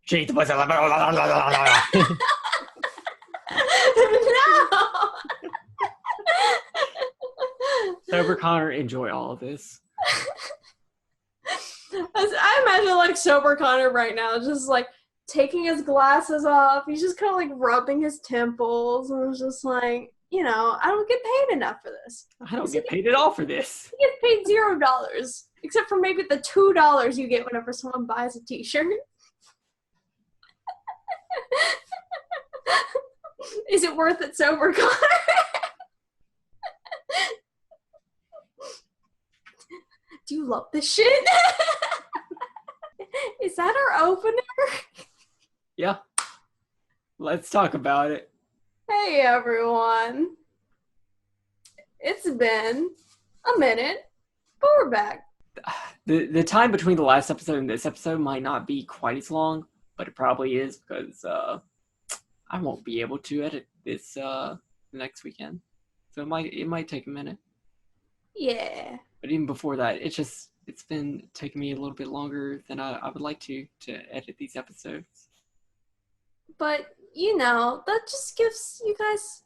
She's no. Sober Connor, enjoy all of this. I imagine like sober Connor right now, just like taking his glasses off. He's just kind of like rubbing his temples, and it's just like, you know, I don't get paid enough for this. I don't get paid at all for this. He gets paid $0, except for maybe the $2 you get whenever someone buys a t-shirt. Is it worth it, sober Connor? Do you love this shit? Is that our opener? Yeah. Let's talk about it. Hey everyone. It's been a minute, but we're back. The time between the last episode and this episode might not be quite as long, but it probably is because I won't be able to edit this next weekend. So it might take a minute. Yeah. But even before that, it's been taking me a little bit longer than I would like to edit these episodes. But, you know, that just gives you guys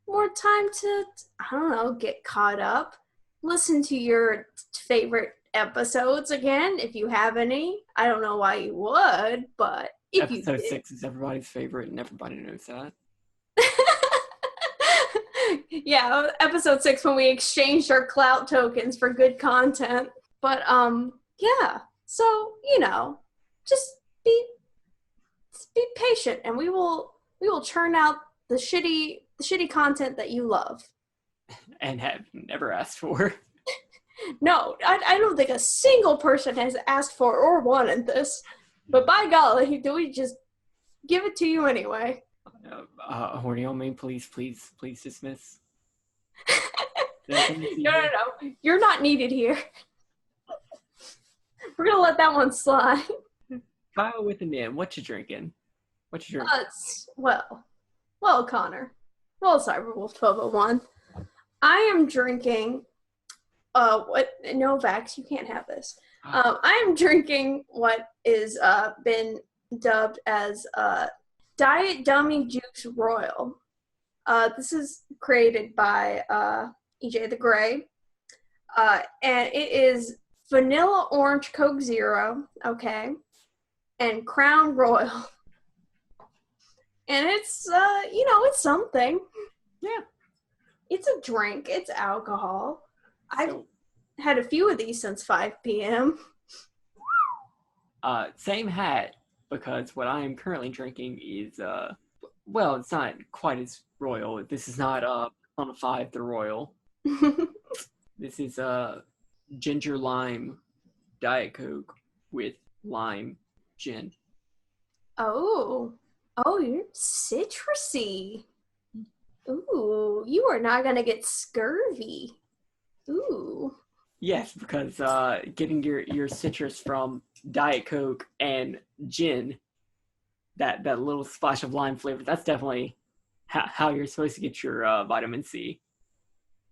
more time to, I don't know, get caught up. Listen to your favorite episodes again, if you have any. I don't know why you would, but if Episode you did. 6 is everybody's favorite, and everybody knows that. Yeah, episode 6 when we exchanged our clout tokens for good content. But yeah. So, you know, just be patient, and we will churn out the shitty content that you love. And have never asked for. No, I don't think a single person has asked for or wanted this. But by golly, do we just give it to you anyway? Horny old man, please dismiss. No. You're not needed here. We're going to let that one slide. Kyle with an N, what you drinking? Well, Connor. Well, Cybrwulf1201. I am drinking, Vax, you can't have this. I am drinking what is been dubbed as Diet Dummy Juice Royal. This is created by EJ the Grey. And it is vanilla orange Coke Zero, okay, and Crown Royal. And it's, it's something. Yeah. It's a drink. It's alcohol. I've had a few of these since 5 p.m. Same hat, because what I am currently drinking is, it's not quite as royal. This is not on a 5 the royal. This is ginger lime Diet Coke with lime gin. Oh, you're citrusy. Ooh, you are not gonna get scurvy. Ooh. Yes, because getting your citrus from Diet Coke and gin, that little splash of lime flavor, that's definitely how you're supposed to get your vitamin C.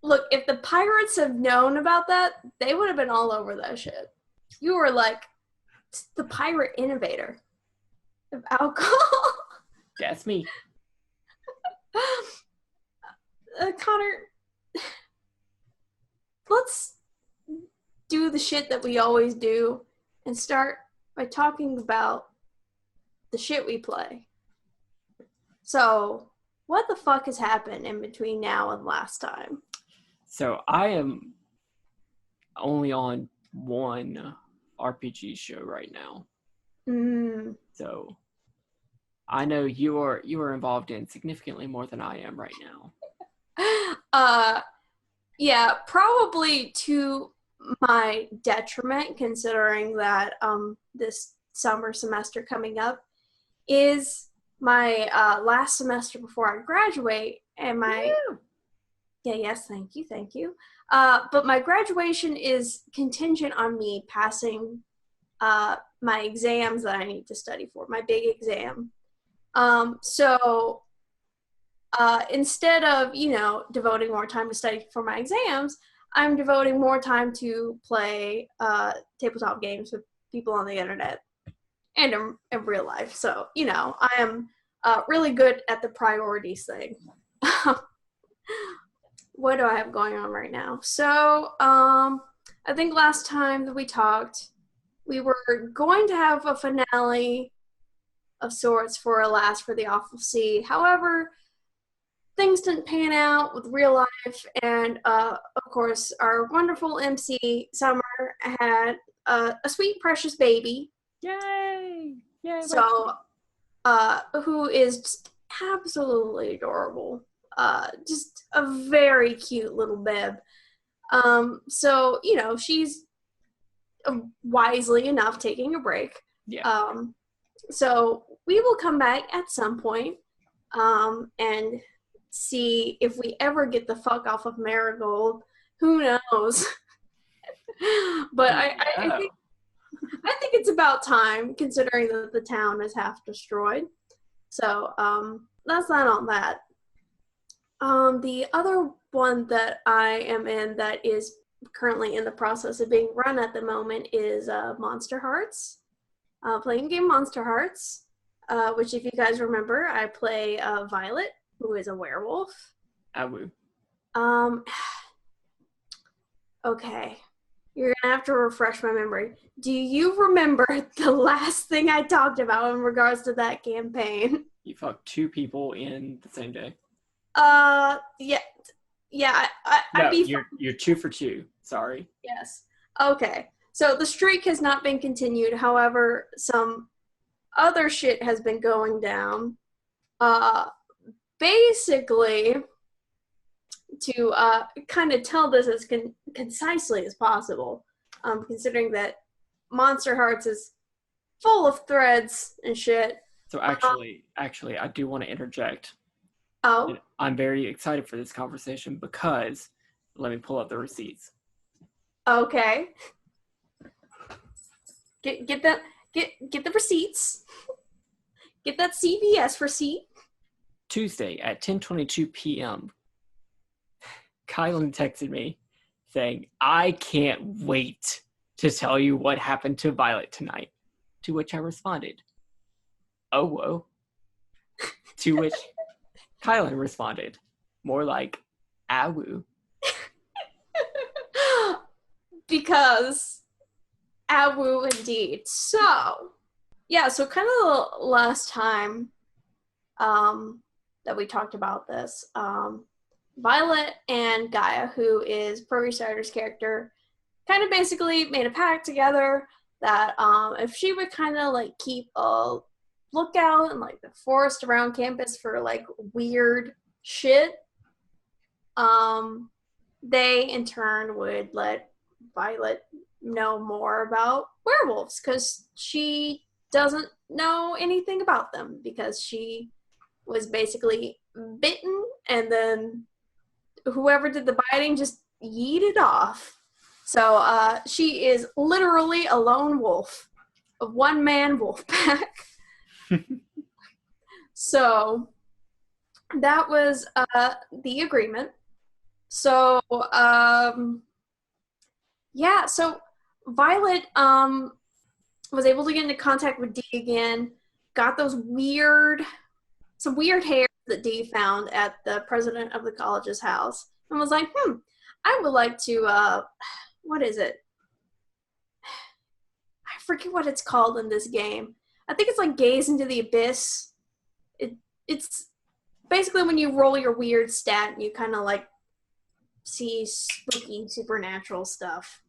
Look, if the pirates have known about that, they would have been all over that shit. You were like the pirate innovator of alcohol. That's me. Connor, let's do the shit that we always do and start by talking about the shit we play. So, what the fuck has happened in between now and last time? So, I am only on one RPG show right now. So, I know you are involved in significantly more than I am right now. Yeah, probably to my detriment, considering that this summer semester coming up is my last semester before I graduate, and my thank you. But my graduation is contingent on me passing my exams that I need to study for, my big exam. So instead of, devoting more time to study for my exams, I'm devoting more time to play tabletop games with people on the internet. and in real life. So, I am really good at the priorities thing. What do I have going on right now? So, I think last time that we talked, we were going to have a finale of sorts for Alas for the Awful Sea. However, things didn't pan out with real life, and of course, our wonderful MC Summer had a sweet, precious baby. Yay! Yay! So, who is just absolutely adorable. Just a very cute little bib. So, she's wisely enough taking a break. Yeah. So we will come back at some point, and see if we ever get the fuck off of Marigold. Who knows? But I think it's about time, considering that the town is half destroyed. So that's that on that. The other one that I am in that is currently in the process of being run at the moment is Monster Hearts. Playing game Monster Hearts, which, if you guys remember, I play Violet, who is a werewolf. Awu. Okay. You're gonna have to refresh my memory. Do you remember the last thing I talked about in regards to that campaign? You fucked 2 people in the same day. Yeah. No, you're 2 for 2. Sorry. Yes. Okay. So the streak has not been continued. However, some other shit has been going down. Basically, to kind of tell this as concisely as possible, considering that Monster Hearts is full of threads and shit. So actually, I do want to interject. Oh. I'm very excited for this conversation because let me pull up the receipts. Okay. Get the receipts. Get that CVS receipt. Tuesday at 10:22 p.m. Kylen texted me saying, "I can't wait to tell you what happened to Violet tonight." To which I responded, "Oh, whoa." To which Kylen responded, more like, "Awu." Because Awu indeed. So, yeah, so kind of the last time that we talked about this, Violet and Gaia, who is Prairie Cider's character, kind of basically made a pact together that if she would kind of like keep a lookout in like the forest around campus for like weird shit, they in turn would let Violet know more about werewolves, because she doesn't know anything about them, because she was basically bitten and then whoever did the biting just yeeted off. So she is literally a lone wolf, a one-man wolf pack. So that was the agreement. So yeah, so Violet was able to get into contact with Dee again, got those some weird hairs that Dee found at the president of the college's house, and was like, I would like to, what is it? I forget what it's called in this game. I think it's like Gaze into the Abyss. It's basically when you roll your weird stat and you kind of like see spooky supernatural stuff.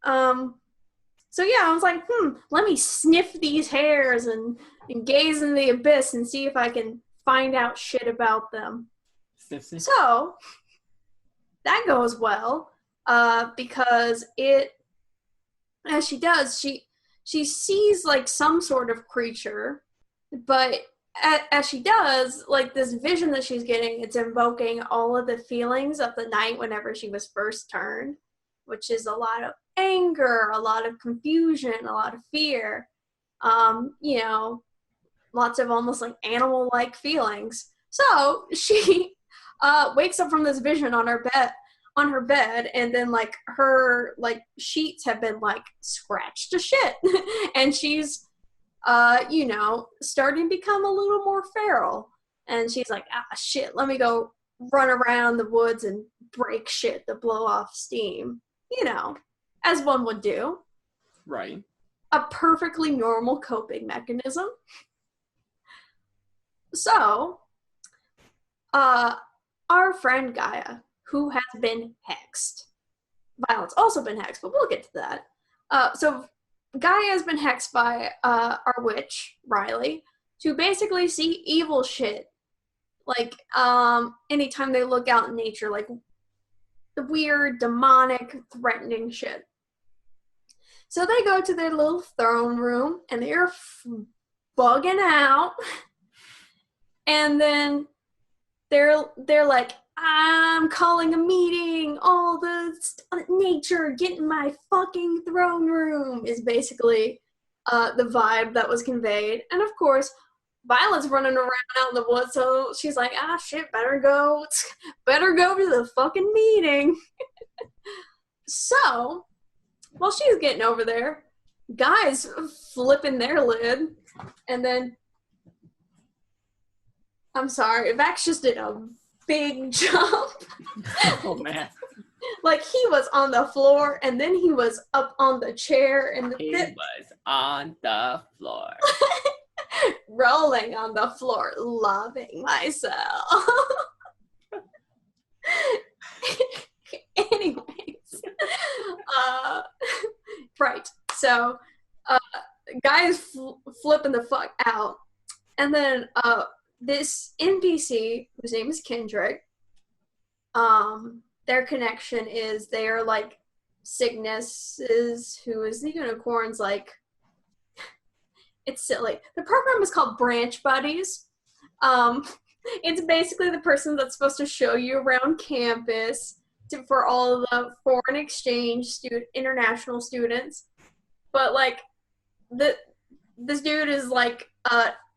So yeah, I was like, let me sniff these hairs and gaze in the abyss and see if I can find out shit about them. Sniff. So that goes well, because as she does, she sees like some sort of creature, but as she does, like this vision that she's getting, it's invoking all of the feelings of the night whenever she was first turned, which is a lot of anger, a lot of confusion, a lot of fear, lots of almost like animal-like feelings. So she wakes up from this vision on her bed, and then like her like sheets have been like scratched to shit, and she's starting to become a little more feral. And she's like, shit, let me go run around the woods and break shit to blow off steam. As one would do. Right. A perfectly normal coping mechanism. So, our friend Gaia, who has been hexed. Violet's also been hexed, but we'll get to that. So Gaia has been hexed by our witch, Riley, to basically see evil shit. Like, anytime they look out in nature, like the weird, demonic, threatening shit. So they go to their little throne room, and they're bugging out. And then they're like, I'm calling a meeting. All the nature, get in my fucking throne room is basically the vibe that was conveyed. And of course, Violet's running around out in the woods, so she's like, shit, better go to the fucking meeting. So, while she's getting over there, guys flipping their lid, and then, I'm sorry, Vax just did a big jump. Oh, man. Like, he was on the floor, and then he was up on the chair. And he was on the floor. Rolling on the floor, loving myself. Anyways. Right. So, guy is flipping the fuck out. And then, this NPC, whose name is Kendrick, their connection is they are like Cygnus, who is the unicorn's like, it's silly. The program is called Branch Buddies. It's basically the person that's supposed to show you around campus for all of the foreign exchange international students. But like, this dude is like,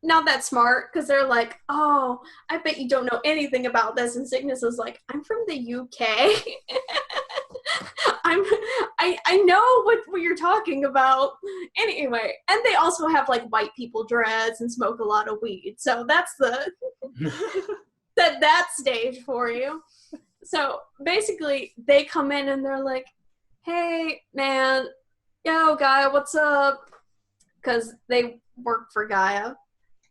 not that smart, because they're like, oh, I bet you don't know anything about this. And Cygnus is like, I'm from the UK. I know what you're talking about. Anyway, and they also have like white people dreads and smoke a lot of weed. So that's the that stage for you. So basically they come in and they're like, hey man, yo Gaia, what's up? Because they work for Gaia.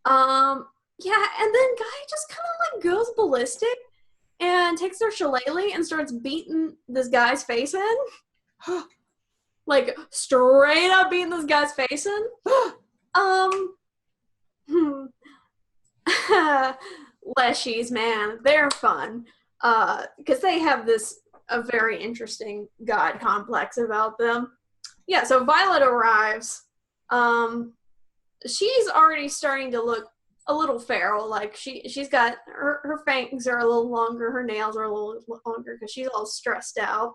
Yeah, and then Gaia just kind of like goes ballistic and takes their shillelagh and starts beating this guy's face in. Like, straight up beating this guy's face in. Leshies, man, they're fun. Because they have a very interesting god complex about them. Yeah, so Violet arrives. She's already starting to look a little feral. Like, she's got, her fangs are a little longer, her nails are a little longer, because she's all stressed out.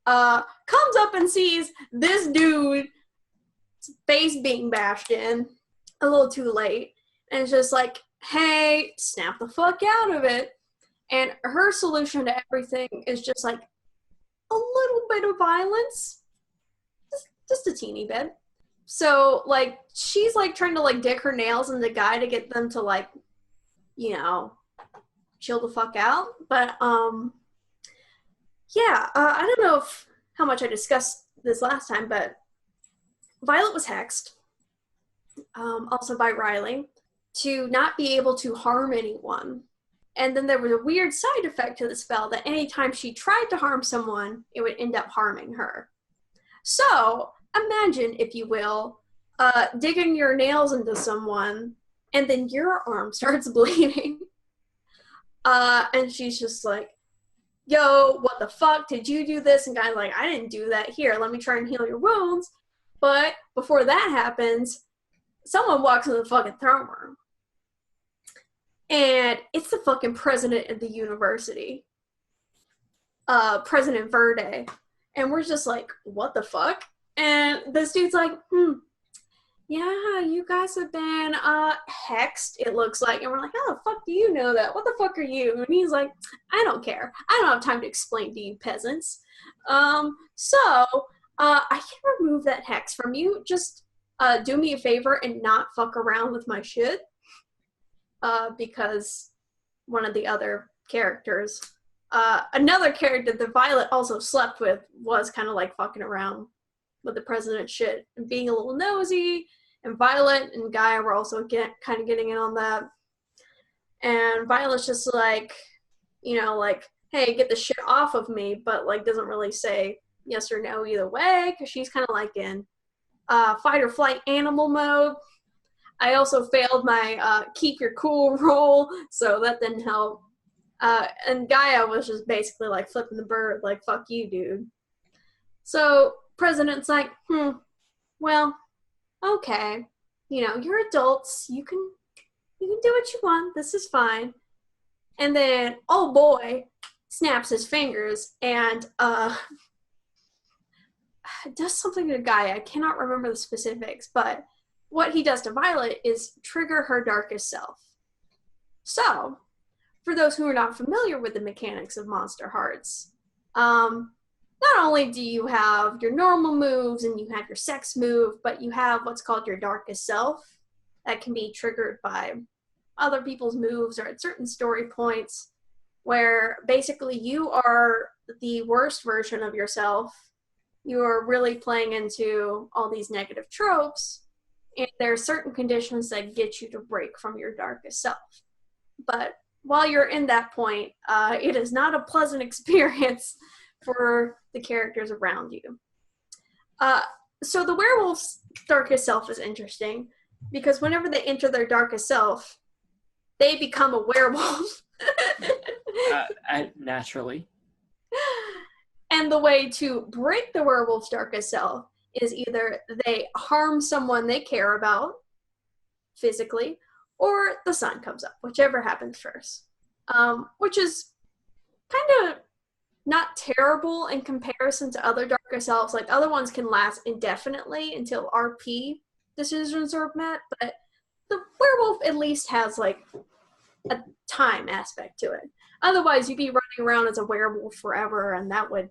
Comes up and sees this dude's face being bashed in a little too late, and it's just like, hey, snap the fuck out of it. And her solution to everything is just like a little bit of violence, just a teeny bit. So like, she's like trying to like dig her nails in the guy to get them to like, chill the fuck out. But yeah, I don't know how much I discussed this last time, but Violet was hexed, also by Riley, to not be able to harm anyone. And then there was a weird side effect to the spell that anytime she tried to harm someone, it would end up harming her. So, imagine, if you will, digging your nails into someone, and then your arm starts bleeding. And she's just like, yo, what the fuck? Did you do this? And guy's like, I didn't do that. Here, let me try and heal your wounds. But before that happens, someone walks in the fucking throne room. And it's the fucking president of the university. President Verde. And we're just like, what the fuck? And this dude's like, yeah, you guys have been hexed, it looks like. And we're like, how the fuck do you know that? What the fuck are you? And he's like, I don't care. I don't have time to explain to you peasants. So I can remove that hex from you. Just do me a favor and not fuck around with my shit. Because one of the other characters, another character that Violet also slept with, was kind of like fucking around with the president's shit and being a little nosy, and Violet and Gaia were also kind of getting in on that. And Violet's just like, like, hey, get the shit off of me, but like doesn't really say yes or no either way, because she's kind of like in fight or flight animal mode. I also failed my keep your cool roll, so that didn't help. And Gaia was just basically like flipping the bird, like, fuck you, dude. So President's like, well, okay. You're adults. You can do what you want. This is fine. And then, oh boy, snaps his fingers and does something to Gaia. I cannot remember the specifics, but what he does to Violet is trigger her darkest self. So, for those who are not familiar with the mechanics of Monster Hearts, not only do you have your normal moves and you have your sex move, but you have what's called your darkest self that can be triggered by other people's moves or at certain story points, where basically you are the worst version of yourself. You are really playing into all these negative tropes, and there are certain conditions that get you to break from your darkest self. But while you're in that point, it is not a pleasant experience for the characters around you. So the werewolf's darkest self is interesting, because whenever they enter their darkest self, they become a werewolf. Naturally. And the way to break the werewolf's darkest self is either they harm someone they care about physically, or the sun comes up, whichever happens first. Which is kind of not terrible in comparison to other darker selves. Like, other ones can last indefinitely until RP decisions are met, but the werewolf at least has like a time aspect to it. Otherwise, you'd be running around as a werewolf forever, and that would,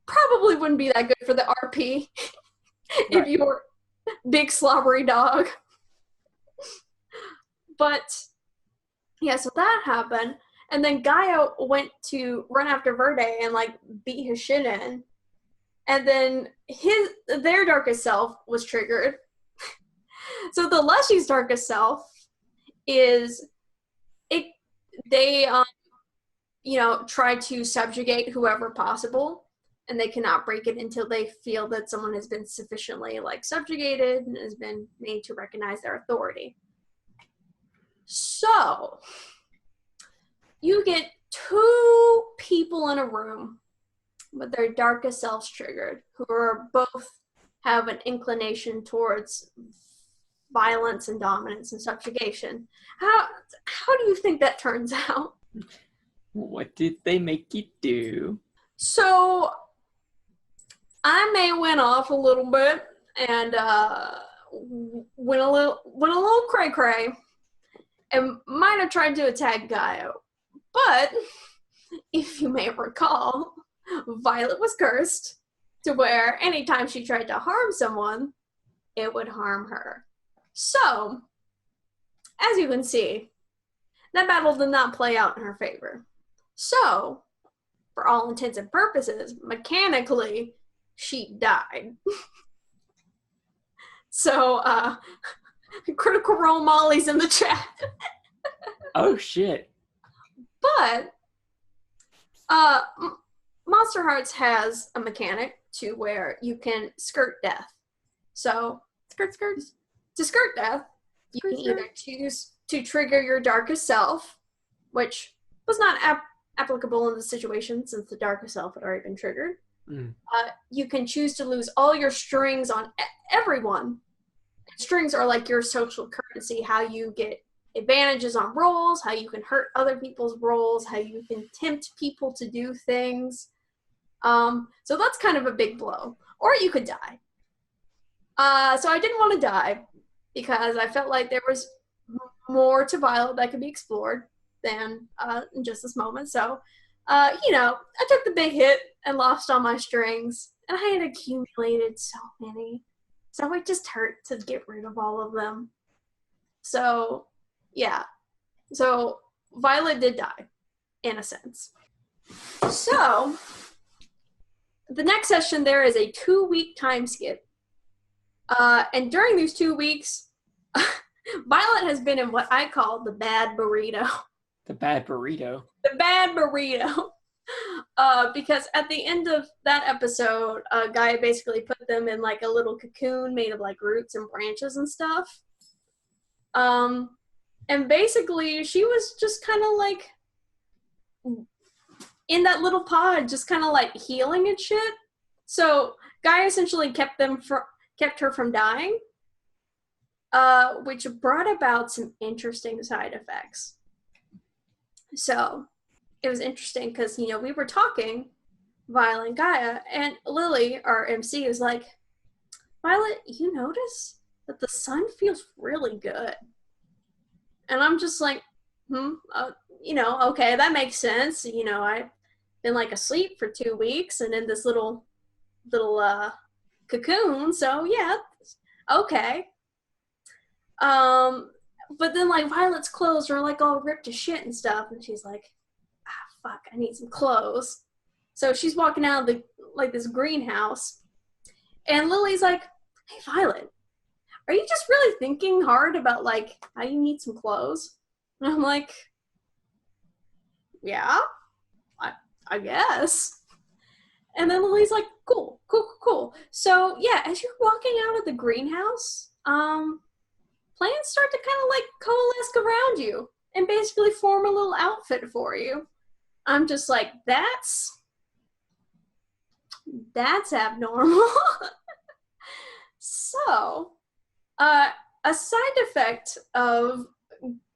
probably wouldn't be that good for the RP if you were big slobbery dog. But yeah, so that happened, and then Gaia went to run after Verde and like beat his shit in, and then their darkest self was triggered. So the Lushie's darkest self is they try to subjugate whoever possible, and they cannot break it until they feel that someone has been sufficiently like subjugated and has been made to recognize their authority. So you get two people in a room with their darkest selves triggered, who are both have an inclination towards violence and dominance and subjugation. How do you think that turns out? What did they make you do? So I may went off a little bit and went a little cray-cray and might have tried to attack Gaia. But if you may recall, Violet was cursed to where anytime she tried to harm someone, it would harm her. So, as you can see, that battle did not play out in her favor. So, for all intents and purposes, mechanically, she died. So, Critical Role Molly's in the chat. Oh, shit. But, Monster Hearts has a mechanic to where you can skirt death. So, to skirt death, you can either choose to trigger your darkest self, which was not applicable in the situation since the darkest self had already been triggered. You can choose to lose all your strings on everyone. Strings are like your social currency, how you get advantages on rolls, how you can hurt other people's rolls, how you can tempt people to do things. So that's kind of a big blow. Or you could die. So I didn't want to die because I felt like there was more to Violet that could be explored than in just this moment. So, I took the big hit and lost all my strings, and I had accumulated so many. So it just hurt to get rid of all of them. So, yeah. So Violet did die, in a sense. So, the next session there is a 2-week time skip. And during these 2 weeks, Violet has been in what I call the bad burrito. The bad burrito? The bad burrito. Because at the end of that episode, Gaia basically put them in like a little cocoon made of like roots and branches and stuff. And basically she was just kind of like in that little pod, just kind of like healing and shit. So Gaia essentially kept her from dying, which brought about some interesting side effects. So it was interesting because, you know, we were talking, Violet and Gaia, and Lily, our MC, was like, Violet, you notice that the sun feels really good. And I'm just like, you know, okay, that makes sense. You know, I've been like asleep for 2 weeks and in this little cocoon, so yeah, okay. But then like Violet's clothes are like all ripped to shit and stuff, and she's like, fuck, I need some clothes. So she's walking out of the like this greenhouse, and Lily's like, hey Violet, are you just really thinking hard about like how you need some clothes? And I'm like, yeah, I guess. And then Lily's like, cool. So yeah, as you're walking out of the greenhouse, plants start to kind of like coalesce around you and basically form a little outfit for you. I'm just like, that's abnormal. So, a side effect of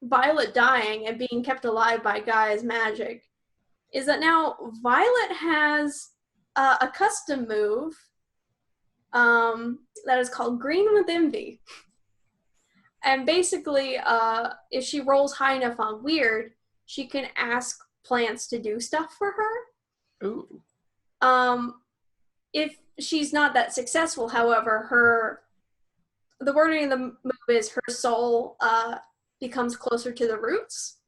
Violet dying and being kept alive by Gaia's magic is that now Violet has a custom move that is called Green with Envy. And basically, if she rolls high enough on Weird, she can ask plants to do stuff for her. Ooh. If she's not that successful, however, the wording of the move is her soul becomes closer to the roots.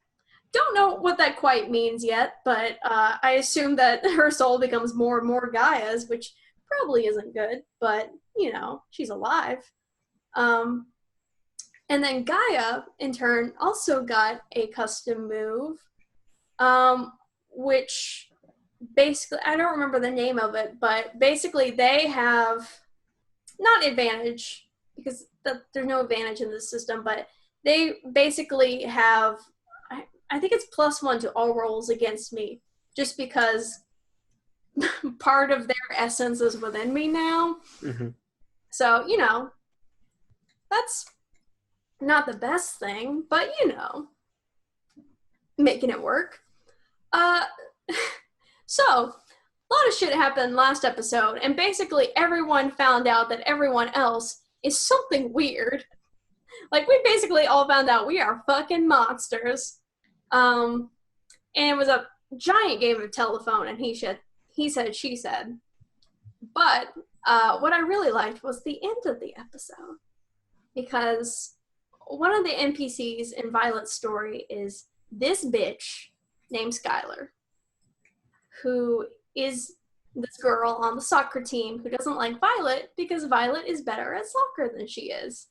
Don't know what that quite means yet, but I assume that her soul becomes more and more Gaia's, which probably isn't good, but, you know, she's alive. And then Gaia, in turn, also got a custom move, which basically, I don't remember the name of it, but basically they have, not advantage, because there's no advantage in this system, but they basically have, I think it's +1 to all rolls against me, just because part of their essence is within me now. Mm-hmm. So, you know, that's not the best thing, but, you know, making it work. So, a lot of shit happened last episode, and basically everyone found out that everyone else is something weird. Like, we basically all found out we are fucking monsters. And it was a giant game of telephone, and he said, she said. But what I really liked was the end of the episode, because one of the NPCs in Violet's story is this bitch named Skylar, who is this girl on the soccer team who doesn't like Violet because Violet is better at soccer than she is.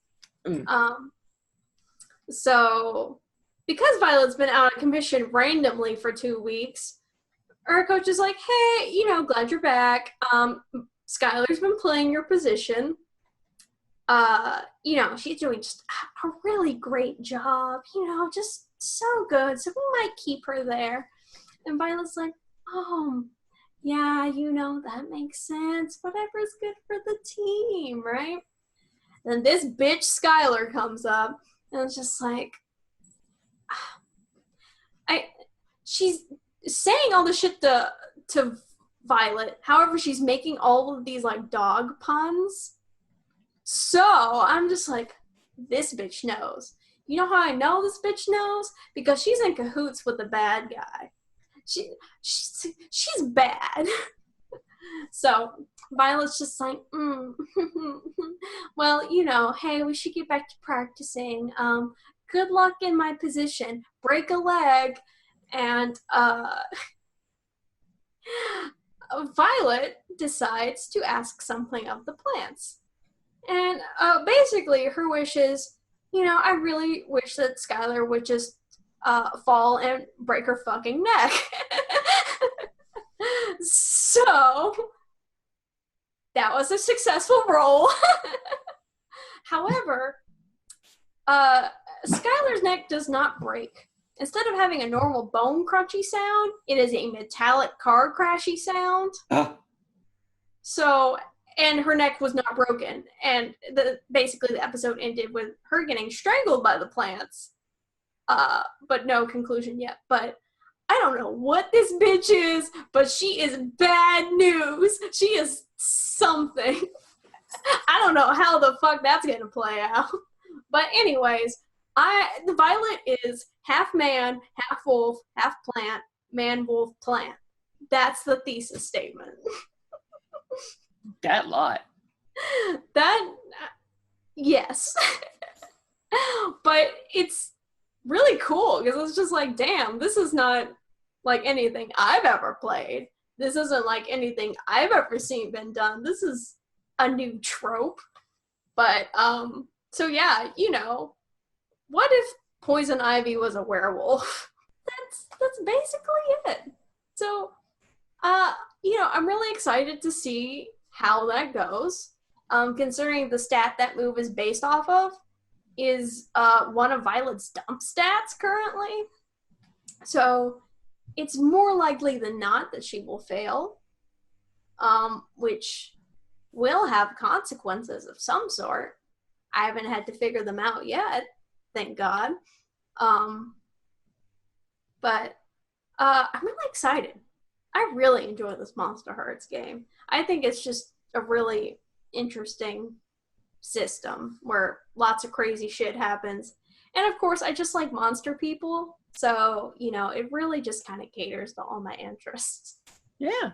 So, because Violet's been out of commission randomly for 2 weeks, our coach is like, hey, you know, glad you're back. Skylar's been playing your position. You know, she's doing just a really great job, you know, just so good. So we might keep her there. And Violet's like, oh, yeah, you know, that makes sense. Whatever's good for the team, right? Then this bitch Skylar comes up, and it's just like, she's saying all this shit to Violet. However, she's making all of these, like, dog puns. So, I'm just like, this bitch knows. You know how I know this bitch knows? Because she's in cahoots with the bad guy. She's bad. So Violet's just like, well, hey, we should get back to practicing. Good luck in my position. Break a leg. And Violet decides to ask something of the plants. And basically, her wish is, I really wish that Skylar would just fall and break her fucking neck. So, that was a successful roll. However, Skylar's neck does not break. Instead of having a normal bone crunchy sound, it is a metallic car crashy sound. So, and her neck was not broken. And basically the episode ended with her getting strangled by the plants. But no conclusion yet. But I don't know what this bitch is, but she is bad news. She is something. I don't know how the fuck that's gonna play out. But anyways, the Violet is half man, half wolf, half plant, man, wolf, plant. That's the thesis statement. That lot. Yes. But it's really cool because it's just like, damn, this is not like anything I've ever played. This isn't like anything I've ever seen been done. This is a new trope. But so yeah, what if Poison Ivy was a werewolf? That's basically it. So I'm really excited to see how that goes. Considering the stat that move is based off of is one of Violet's dump stats currently. So it's more likely than not that she will fail, which will have consequences of some sort. I haven't had to figure them out yet, thank God. But I'm really excited. I really enjoy this Monster Hearts game. I think it's just a really interesting system where lots of crazy shit happens. And of course, I just like monster people. So, it really just kind of caters to all my interests. Yeah.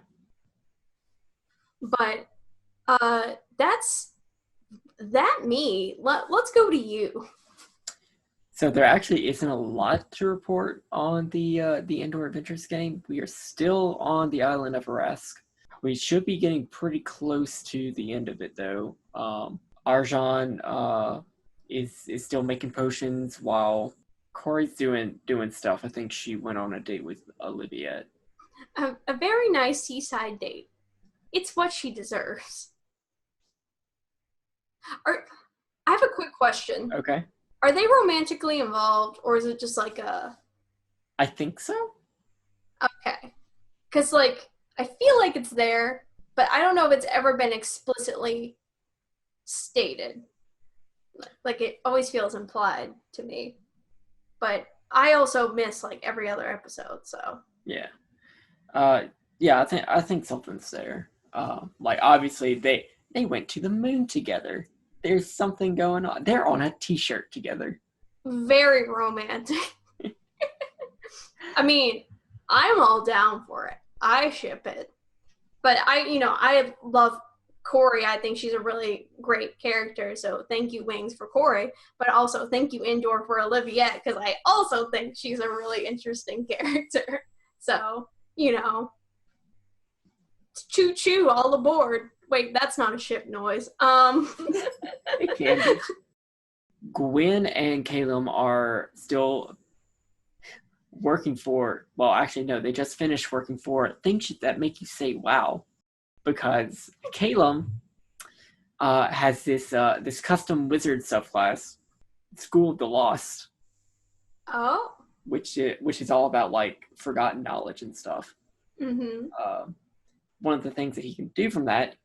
But that's me. Let's go to you. So there actually isn't a lot to report on the Indoor Adventures game. We are still on the island of Arask. We should be getting pretty close to the end of it, though. Arjan is still making potions while Corey's doing stuff. I think she went on a date with Olivia. A very nice seaside date. It's what she deserves. I have a quick question. Okay. Are they romantically involved, or is it just like a... I think so. Okay. Because, I feel like it's there, but I don't know if it's ever been explicitly stated. Like, it always feels implied to me. But I also miss, every other episode, so... Yeah. Yeah, I think something's there. Obviously, they went to the moon together. There's something going on. They're on a t-shirt together. Very romantic. I mean, I'm all down for it. I ship it. But I love Corey. I think she's a really great character. So thank you, Wings, for Corey. But also thank you, Indoor, for Olivia, because I also think she's a really interesting character. So, choo-choo, all aboard. Wait, that's not a ship noise. It can be. Gwen and Kylen are still working for, well, actually, no, they just finished working for things that make you say, wow. Because Kylen has this custom wizard subclass, School of the Lost. Oh. Which is all about, forgotten knowledge and stuff. Mm-hmm. One of the things that he can do from that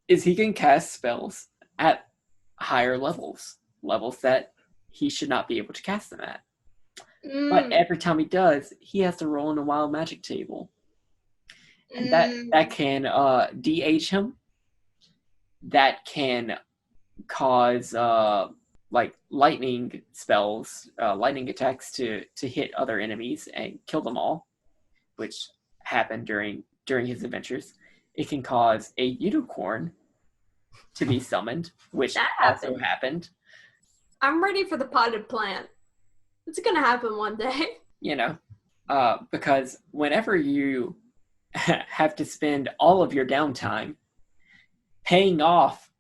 is he can cast spells at higher levels that he should not be able to cast them at. But every time he does, he has to roll in a wild magic table. And that can de-age him. That can cause lightning spells, lightning attacks to hit other enemies and kill them all, which happened during his adventures. it can cause a unicorn to be summoned, which also happened. I'm ready for the potted plant. It's gonna happen one day. You know, because whenever you have to spend all of your downtime paying off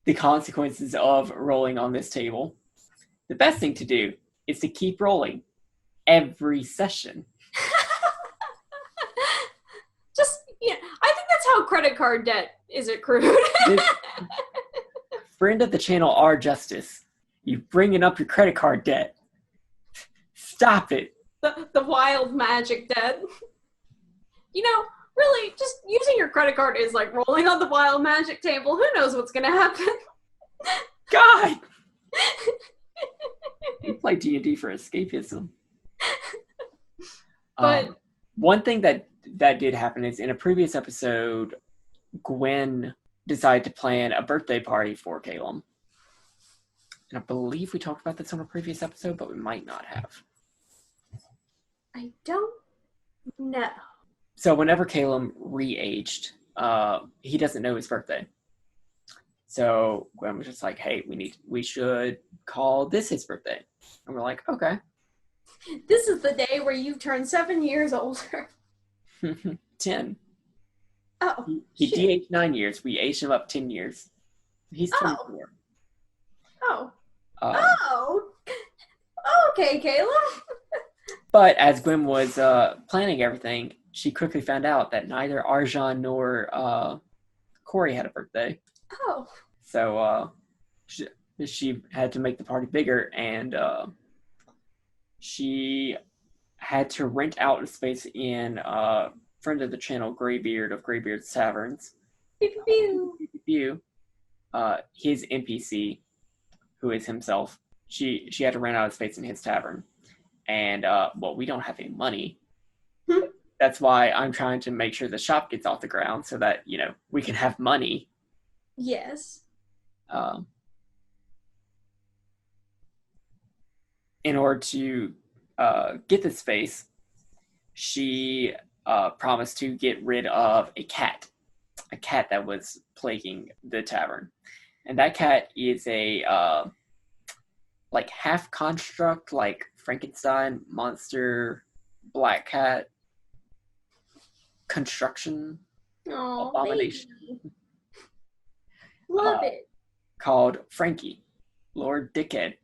the consequences of rolling on this table, the best thing to do is to keep rolling every session. I think that's how credit card debt is accrued. Friend of the channel, R Justice, you bringing up your credit card debt. Stop it. The wild magic debt. Really, just using your credit card is like rolling on the wild magic table. Who knows what's gonna happen? God! You play D&D for escapism. But one thing that did happen is in a previous episode, Gwen decided to plan a birthday party for Kylen. And I believe we talked about this on a previous episode, but we might not have. I don't know. So whenever Kylen re-aged, he doesn't know his birthday. So Gwen was just like, hey, we should call this his birthday. And we're like, okay. This is the day where you turn 7 years older. 10. Oh. He de-aged 9 years. We aged him up 10 years. He's 24. Oh. Okay, Kylen. But as Gwen was planning everything, she quickly found out that neither Arjan nor Corey had a birthday. Oh. So she had to make the party bigger, and she had to rent out a space in friend of the channel, Greybeard of Greybeard's Taverns. Pew. His NPC, who is himself, she had to rent out a space in his tavern. And, we don't have any money. That's why I'm trying to make sure the shop gets off the ground so that, we can have money. Yes. In order to get the space, she promised to get rid of a cat that was plaguing the tavern. And that cat is a half construct, like Frankenstein monster black cat construction abomination. Baby. Love it. Called Frankie, Lord Dickhead.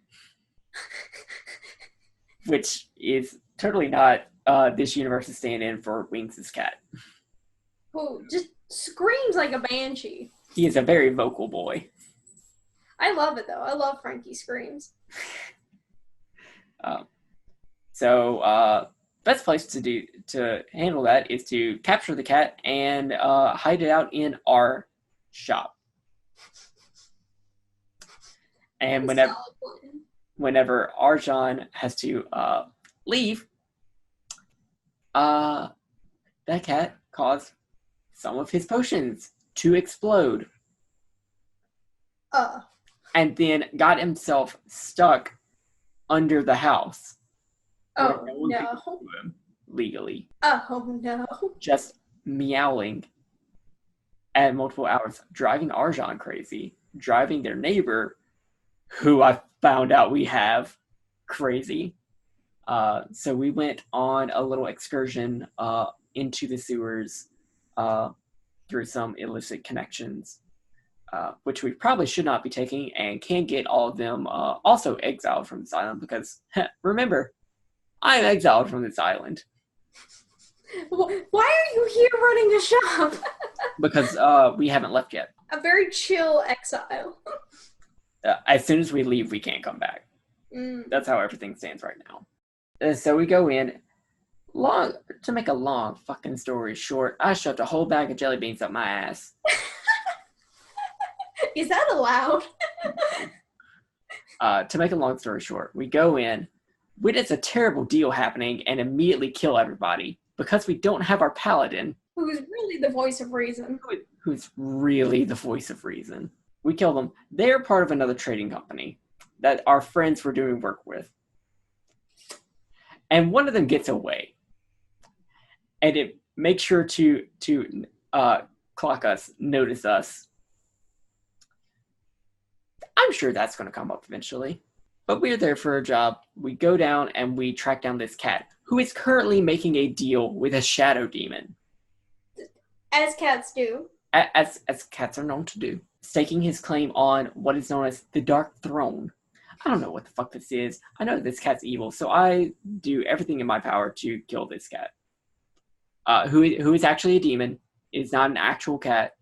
Which is totally not this universe's stand-in for Wings' cat. Who just screams like a banshee. He is a very vocal boy. I love it, though. I love Frankie's screams. Best place to handle that is to capture the cat and hide it out in our shop. And whenever Arjan has to leave, that cat caused some of his potions to explode. And then got himself stuck under the house. Oh, no. Him legally. Oh, no. Just meowing at multiple hours, driving Arjan crazy, driving their neighbor, who I found out we have, crazy. So we went on a little excursion into the sewers through some illicit connections, which we probably should not be taking, and can get all of them also exiled from this island because, remember, I am exiled from this island. Why are you here running a shop? Because we haven't left yet. A very chill exile. As soon as we leave, we can't come back. That's how everything stands right now. So we go in. To make a long fucking story short, I shoved a whole bag of jelly beans up my ass. Is that allowed? To make a long story short, we go in, witness a terrible deal happening, and immediately kill everybody because we don't have our paladin. Who's really the voice of reason. Who's really the voice of reason. We kill them. They're part of another trading company that our friends were doing work with. And one of them gets away. And it makes sure to clock us, notice us. I'm sure that's going to come up eventually. But we're there for a job. We go down and we track down this cat who is currently making a deal with a shadow demon. As cats do. As cats are known to do. Staking his claim on what is known as the Dark Throne. I don't know what the fuck this is. I know this cat's evil, so I do everything in my power to kill this cat. Who is actually a demon. Is not an actual cat.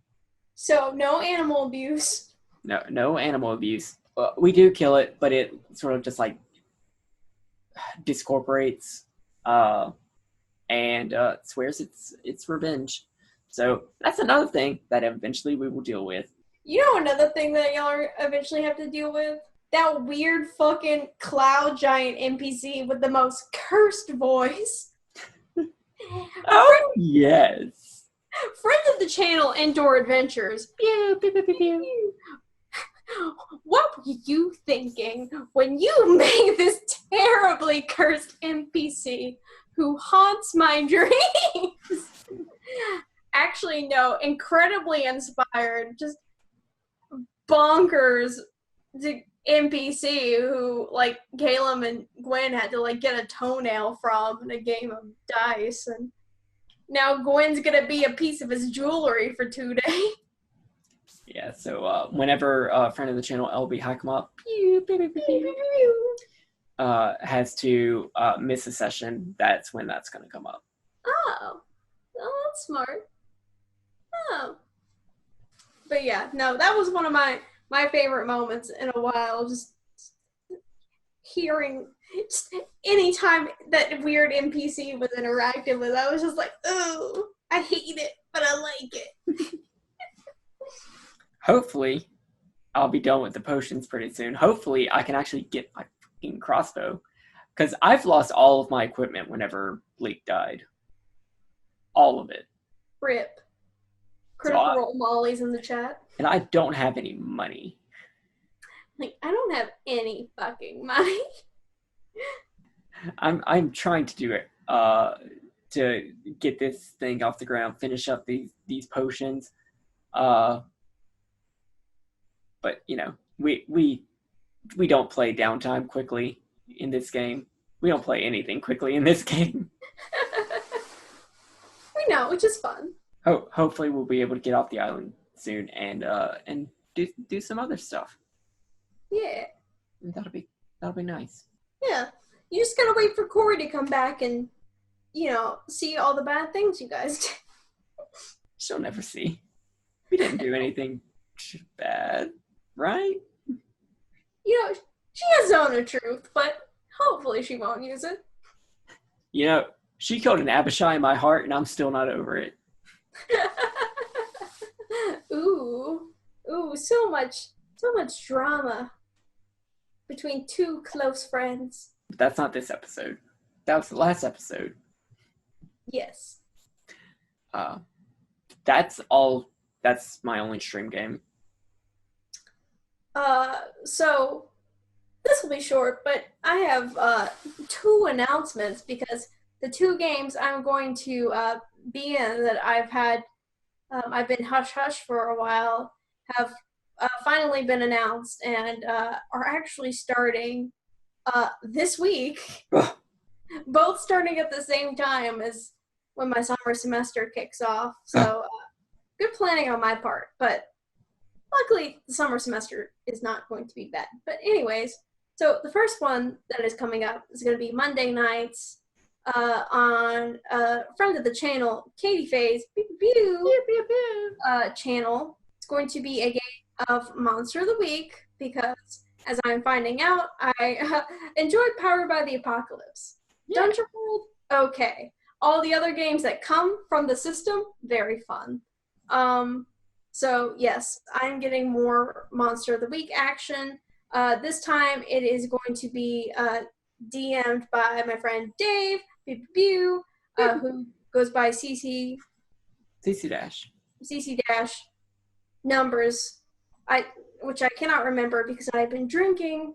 So no animal abuse. No animal abuse. We do kill it, but it sort of just like discorporates and swears it's revenge. So that's another thing that eventually we will deal with. You know another thing that y'all eventually have to deal with? That weird fucking cloud giant NPC with the most cursed voice. Oh, yes. Friend of the channel, Indoor Adventures. Pew, pew, pew, pew, pew. What were you thinking when you made this terribly cursed NPC who haunts my dreams? Actually, no, incredibly inspired, just bonkers NPC who, like, Kylen and Gwen had to, like, get a toenail from in a game of dice, and now Gwen's gonna be a piece of his jewelry for 2 days. Yeah, so whenever friend of the channel, LB Hakama, has to miss a session, that's when that's going to come up. Oh, that's smart. Oh. But yeah, no, that was one of my favorite moments in a while, just hearing just anytime that weird NPC was interactive with, I was just like, oh, I hate it, but I like it. Hopefully, I'll be done with the potions pretty soon. Hopefully, I can actually get my fucking crossbow. Because I've lost all of my equipment whenever Bleak died. All of it. Rip. Critical Role Molly's in the chat. And I don't have any money. Like, I don't have any fucking money. I'm trying to do it to get this thing off the ground, finish up these potions. But you know, we don't play downtime quickly in this game. We don't play anything quickly in this game. We know, which is fun. Hopefully we'll be able to get off the island soon and do some other stuff. Yeah. That'll be nice. Yeah. You just gotta wait for Corey to come back and, you know, see all the bad things you guys did. She'll never see. We didn't do anything bad, right? You know, she has known the truth, but hopefully she won't use it. You know, she killed an Abishai in my heart, and I'm still not over it. Ooh, so much drama between two close friends. But that's not this episode. That was the last episode. Yes. That's all. That's my only stream game. So this will be short, but I have 2 announcements because the 2 games I'm going to be in that I've been hush-hush for a while have finally been announced and are actually starting this week. Both starting at the same time as when my summer semester kicks off. So good planning on my part, but luckily the summer semester is not going to be bad. But anyways, so the first one that is coming up is going to be Monday nights on a friend of the channel, KatyFaise channel. It's going to be a game of Monster of the Week because, as I'm finding out, I enjoyed Powered by the Apocalypse. Yeah. Dungeon World, okay. All the other games that come from the system, very fun. So yes, I'm getting more Monster of the Week action. This time it is going to be DM'd by my friend Dave, who goes by CC Dash numbers, which I cannot remember because I've been drinking.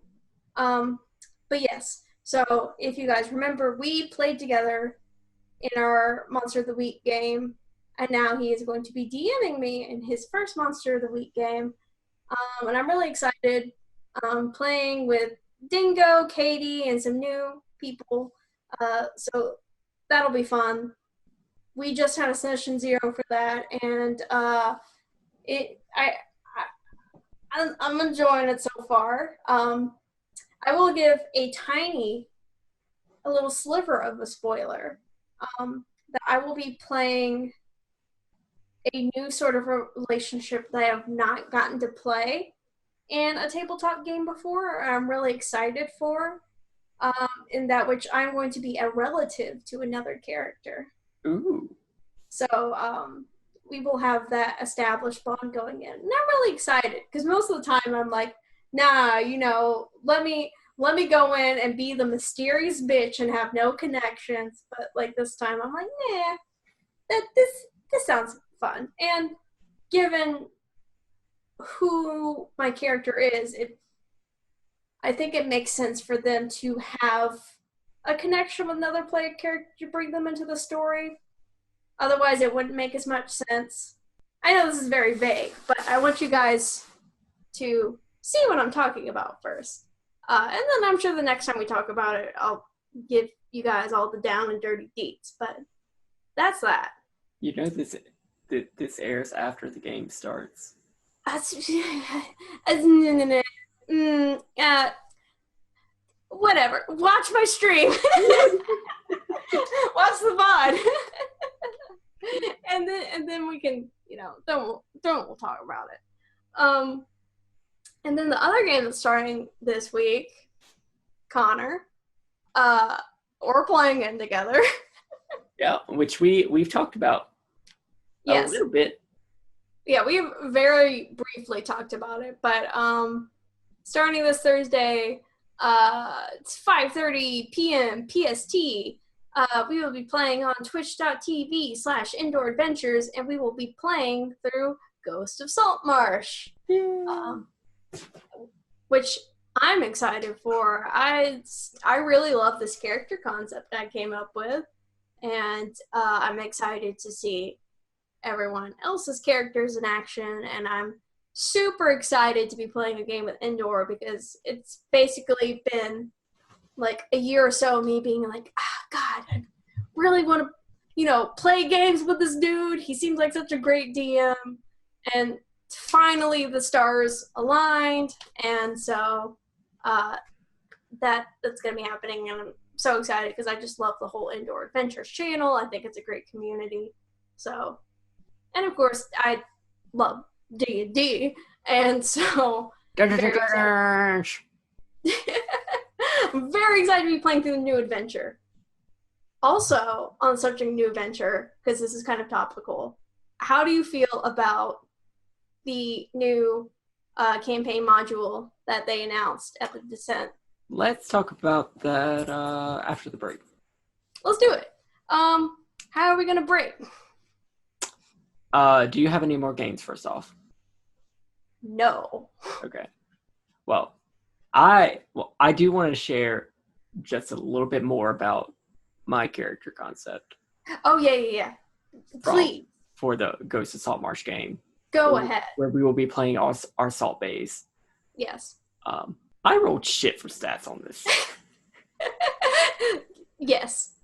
But yes, so if you guys remember, we played together in our Monster of the Week game, and now he is going to be DMing me in his first Monster of the Week game. And I'm really excited. Playing with Dingo, Katie, and some new people. So that'll be fun. We just had a session 0 for that, and I'm enjoying it so far. I will give a little sliver of a spoiler. That I will be playing a new sort of a relationship that I have not gotten to play in a tabletop game before. I'm really excited for, in that which I'm going to be a relative to another character. Ooh. So we will have that established bond going in. And I'm really excited because most of the time I'm like, nah, let me go in and be the mysterious bitch and have no connections. But like this time I'm like, nah, this sounds fun. And given who my character is, I think it makes sense for them to have a connection with another player character to bring them into the story. Otherwise, it wouldn't make as much sense. I know this is very vague, but I want you guys to see what I'm talking about first. And then I'm sure the next time we talk about it, I'll give you guys all the down and dirty deets. But that's that. This airs after the game starts. Whatever. Watch my stream. Watch the VOD. and then we can, then we'll talk about it. And then the other game that's starting this week, Connor, we're playing it together. Yeah, which we've talked about a little bit. Yeah, we very briefly talked about it, but starting this Thursday, it's 5:30 p.m. PST. We will be playing on twitch.tv/Indoor Adventures, and we will be playing through Ghost of Saltmarsh, which I'm excited for. I really love this character concept I came up with, and I'm excited to see everyone else's characters in action, and I'm super excited to be playing a game with Indoor because it's basically been like a year or so of me being like, God, I really want to, play games with this dude. He seems like such a great DM. And finally the stars aligned. And so that's going to be happening. And I'm so excited because I just love the whole Indoor Adventures channel. I think it's a great community. So, and of course, I love D&D. And so... I'm very excited to be playing through the new adventure. Also, on the subject of new adventure, because this is kind of topical, how do you feel about the new campaign module that they announced at the Descent? Let's talk about that after the break. Let's do it. How are we going to break? Do you have any more games, first off? No. Okay. Well, I do want to share just a little bit more about my character concept. Oh, yeah. Please. For the Ghost of Saltmarsh game. Go ahead. Where we will be playing our Salt Bays. Yes. I rolled shit for stats on this. Yes.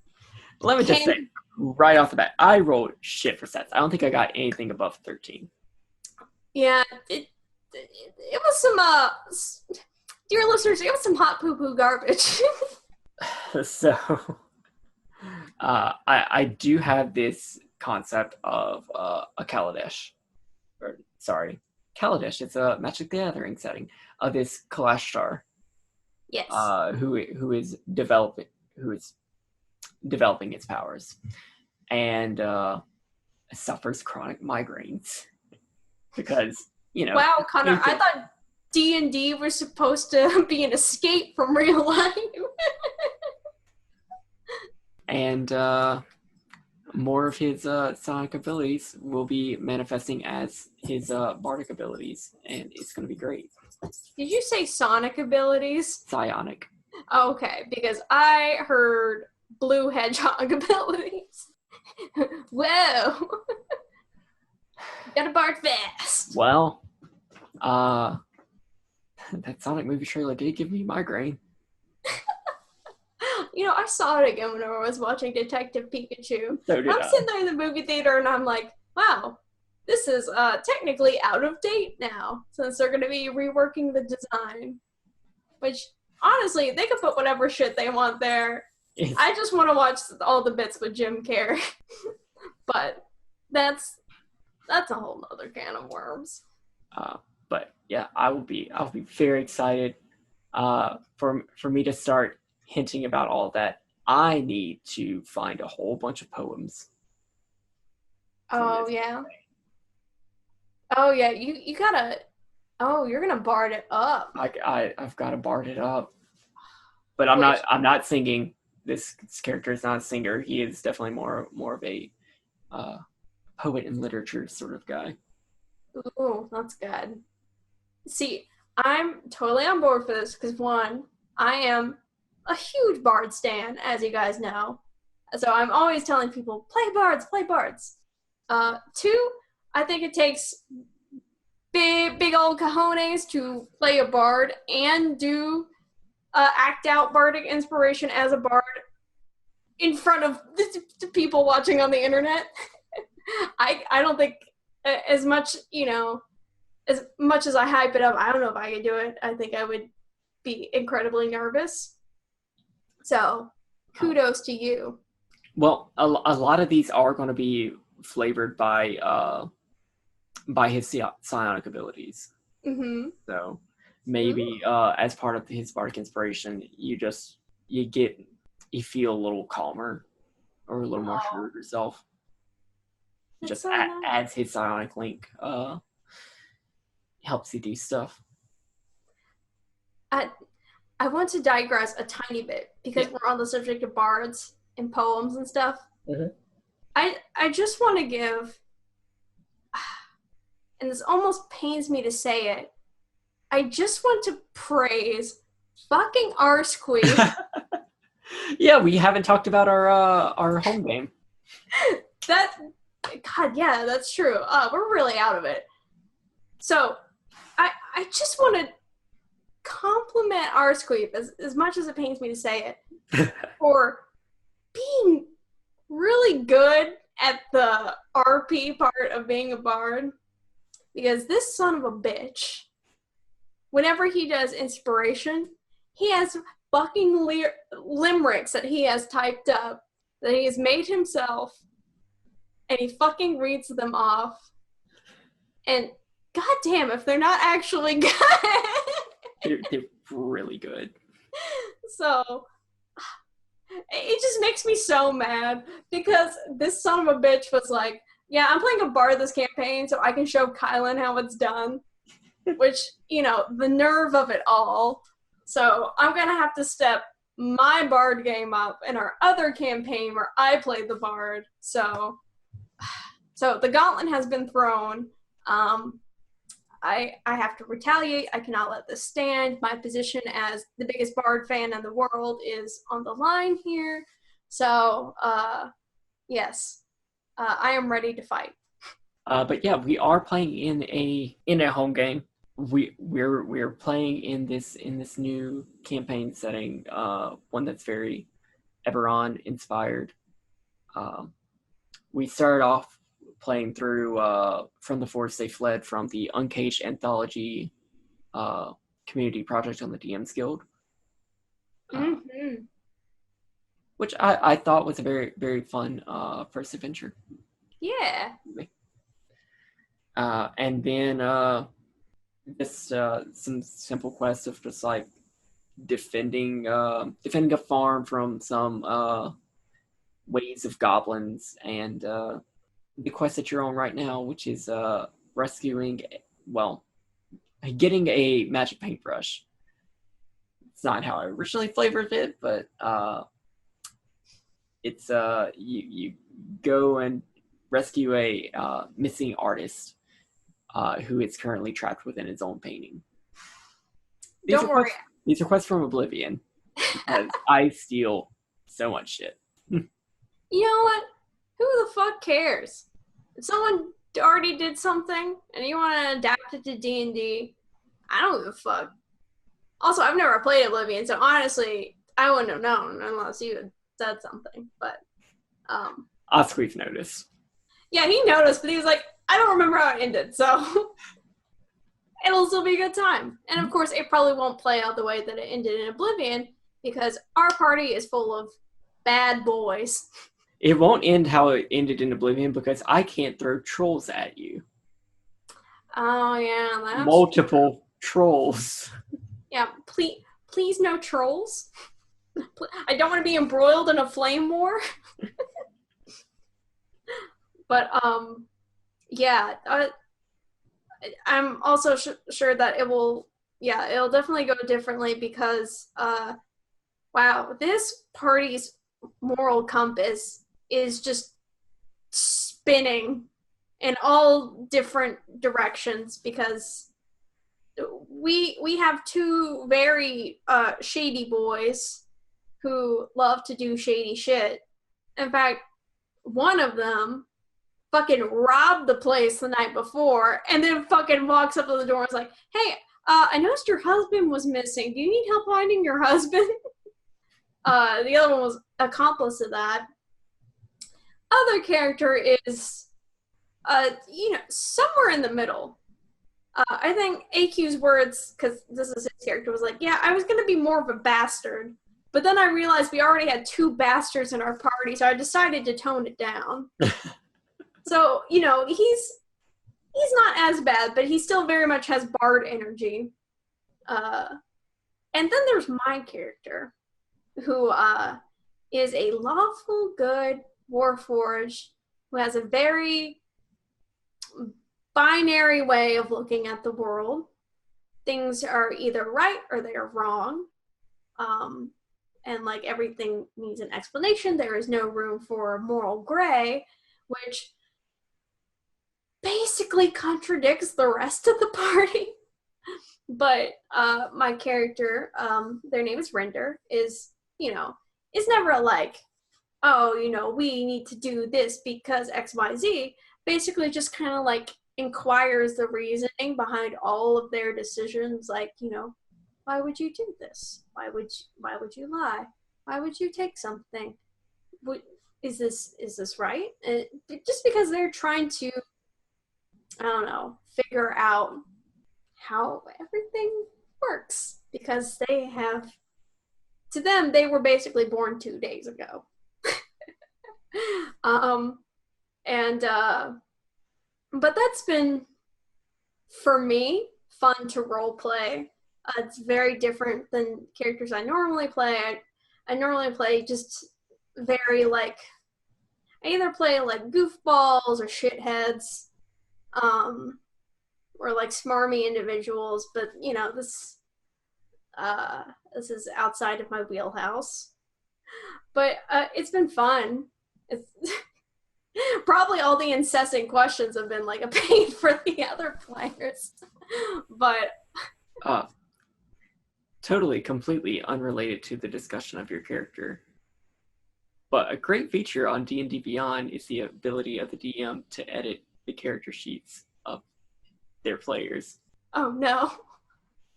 Let me just say, right off the bat, I rolled shit for stats. I don't think I got anything above 13. Yeah, it was some, dear listeners, it was some hot poo-poo garbage. So, I do have this concept of a Kaladesh. Kaladesh. It's a Magic the Gathering setting of this Kalashtar. Yes. Who is developing its powers, and suffers chronic migraines because Wow, Connor, I thought D&D was supposed to be an escape from real life. And more of his psionic abilities will be manifesting as his bardic abilities, and it's going to be great. Did you say sonic abilities? Psionic. Okay, because I heard blue hedgehog abilities. Whoa. You gotta bard fast. Well, that Sonic movie trailer did give me migraine. You know, I saw it again whenever I was watching Detective Pikachu. So did I'm I. sitting there in the movie theater and I'm like, wow, this is technically out of date now, since they're going to be reworking the design. Which, honestly, they can put whatever shit they want there. I just want to watch all the bits with Jim Carrey. But that's a whole other can of worms. But yeah, I'll be very excited for me to start hinting about all that. I need to find a whole bunch of poems. Oh yeah. Oh yeah, you gotta. Oh, you're gonna bard it up. I've got to bard it up, but I'm not singing. This character is not a singer. He is definitely more of a poet and literature sort of guy. Ooh, that's good. See, I'm totally on board for this because one, I am a huge bard stan, as you guys know. So I'm always telling people, play bards, play bards. Two, I think it takes big old cojones to play a bard and do act out bardic inspiration as a bard in front of the people watching on the internet. I don't think as much, as much as I hype it up, I don't know if I could do it. I think I would be incredibly nervous. So, kudos to you. Well, a lot of these are going to be flavored by his psionic abilities. Mm-hmm. So maybe as part of his bardic inspiration, you feel a little calmer or a little more sure of yourself. Just adds his psionic link. Helps you do stuff. I want to digress a tiny bit because we're on the subject of bards and poems and stuff. Mm-hmm. I just want to give, and this almost pains me to say it, I just want to praise fucking Arsqueef. Yeah, we haven't talked about our home game. God, yeah, that's true. We're really out of it. So, I just want to compliment Arsqueef, as much as it pains me to say it, for being really good at the RP part of being a bard. Because this son of a bitch, whenever he does inspiration, he has fucking limericks that he has typed up, that he has made himself, and he fucking reads them off. And goddamn, if they're not actually good. They're really good. So, it just makes me so mad, because this son of a bitch was like, yeah, I'm playing a bard this campaign so I can show Kylen how it's done. Which, the nerve of it all. So I'm going to have to step my bard game up in our other campaign where I play the bard. So the gauntlet has been thrown. I have to retaliate. I cannot let this stand. My position as the biggest bard fan in the world is on the line here. So, yes. I am ready to fight. But yeah, we are playing in a home game. We're playing in this new campaign setting, one that's very Eberron inspired. We started off playing through From the Forest They Fled from the Uncaged Anthology community project on the DM's Guild. Mm-hmm. Which I thought was a very, very fun first adventure. Yeah. And then just some simple quests of just like defending a farm from some waves of goblins, and the quest that you're on right now, which is getting a magic paintbrush. It's not how I originally flavored it, but it's you go and rescue a missing artist who is currently trapped within his own painting. These are quests from Oblivion, because I steal so much shit. You know what? Who the fuck cares? If someone already did something and you want to adapt it to D&D, I don't give a fuck. Also, I've never played Oblivion, so honestly, I wouldn't have known unless you had said something. But Osqueef noticed. yeah, he noticed, but he was like, I don't remember how it ended, so it'll still be a good time. And of course, it probably won't play out the way that it ended in Oblivion because our party is full of bad boys. It won't end how it ended in Oblivion because I can't throw trolls at you. Oh yeah, that's multiple trolls. Yeah, please no trolls. I don't want to be embroiled in a flame war. But yeah, I'm also sure that it'll definitely go differently because wow, this party's moral compass is just spinning in all different directions because we have two very shady boys who love to do shady shit. In fact, one of them fucking robbed the place the night before and then fucking walks up to the door and is like, hey, I noticed your husband was missing. Do you need help finding your husband? The other one was accomplice to that. Other character is, somewhere in the middle. I think AQ's words, because this is his character, was like, yeah, I was going to be more of a bastard. But then I realized we already had two bastards in our party, so I decided to tone it down. So, he's not as bad, but he still very much has bard energy. And then there's my character, who is a lawful good warforged, who has a very binary way of looking at the world. Things are either right or they are wrong. And like everything needs an explanation. There is no room for moral gray, which basically contradicts the rest of the party. But my character, their name is Render, is never like, oh, we need to do this because XYZ. Basically just kind of like inquires the reasoning behind all of their decisions, like, why would you do this? Why would you lie? Why would you take something? Is this right? Just because they're trying to, I don't know, figure out how everything works, because to them, they were basically born 2 days ago. But that's been, for me, fun to role play. It's very different than characters I normally play. I normally play just very like, I either play like goofballs or shitheads, or like smarmy individuals, but this is outside of my wheelhouse. But it's been fun. It's probably all the incessant questions have been like a pain for the other players. But totally, completely unrelated to the discussion of your character. But a great feature on D&D Beyond is the ability of the DM to edit the character sheets of their players. Oh no.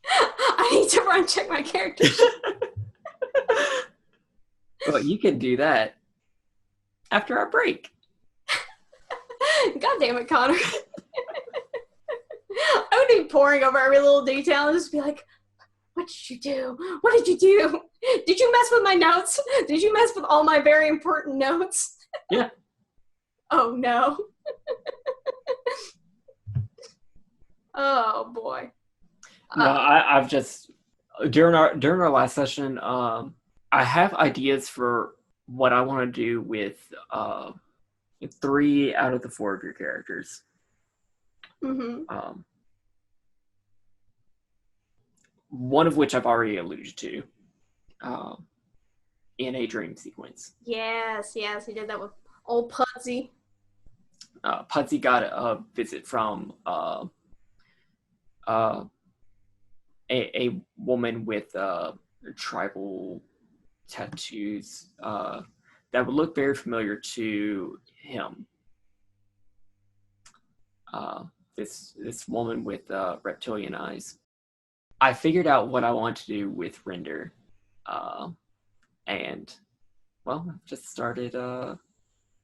I need to run check my character sheet. Well, you can do that after our break. God damn it, Connor. I would be poring over every little detail and just be like, what did you do? What did you do? Did you mess with my notes? Did you mess with all my very important notes? Yeah. Oh, no. Oh, boy. No, I've just, during our last session, I have ideas for what I want to do with 3 out of the 4 of your characters. Mm-hmm. One of which I've already alluded to in a dream sequence. Yes, he did that with old Pudsey. Pudsey got a visit from a woman with tribal tattoos that would look very familiar to him. this woman with reptilian eyes. I figured out what I want to do with render, and well, I've just started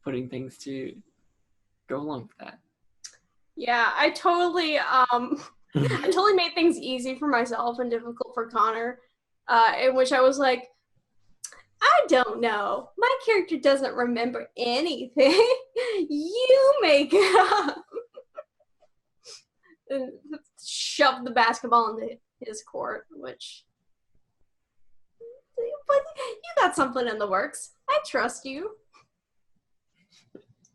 putting things to go along with that. Yeah, I totally made things easy for myself and difficult for Connor, in which I was like, I don't know. My character doesn't remember anything. You make it up. And shoved the basketball into his court, which. But you got something in the works. I trust you.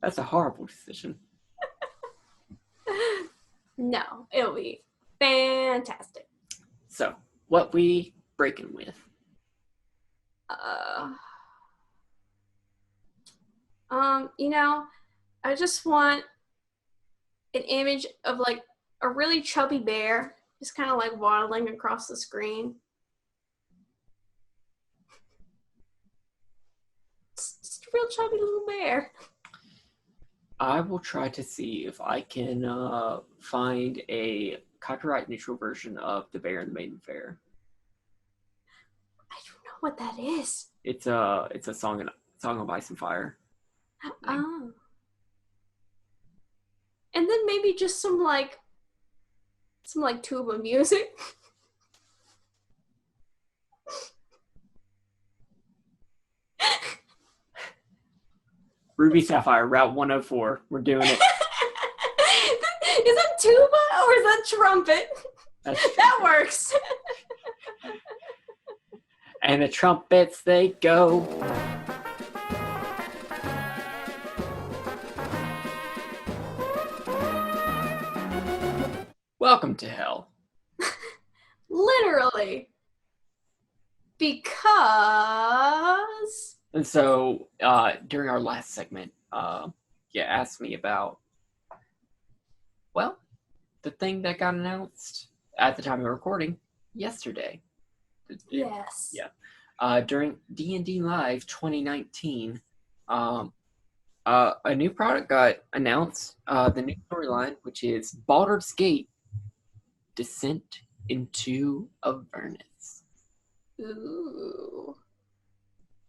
That's a horrible decision. No, it'll be fantastic. So, what we breaking with? I just want an image of like a really chubby bear just kind of like waddling across the screen. Just a real chubby little bear. I will try to see if I can find a copyright neutral version of The Bear and the Maiden Fair. I don't know what that is. It's a song of Ice and Fire. Oh. And then maybe just some tuba music. Ruby Sapphire, Route 104. We're doing it. Is that tuba or is that trumpet? That works. And the trumpets, they go. Welcome to hell. Literally. Because... And so, during our last segment, you asked me about, well, the thing that got announced at the time of recording yesterday. Yes. Yeah. During D&D Live 2019, a new product got announced, the new storyline, which is Baldur's Gate Descent into Avernus. Ooh.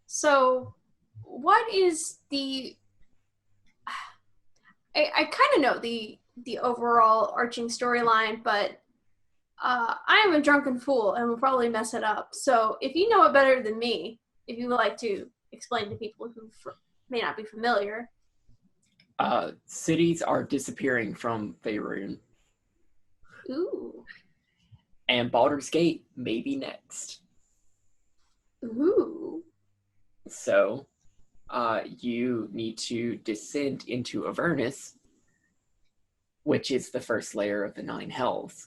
So, what is the... I kind of know the overall arching storyline, but I am a drunken fool and will probably mess it up. So, if you know it better than me, if you would like to explain to people who may not be familiar. Cities are disappearing from Faerun. Ooh. And Baldur's Gate may be next. Ooh. So, you need to descend into Avernus, which is the first layer of the Nine Hells,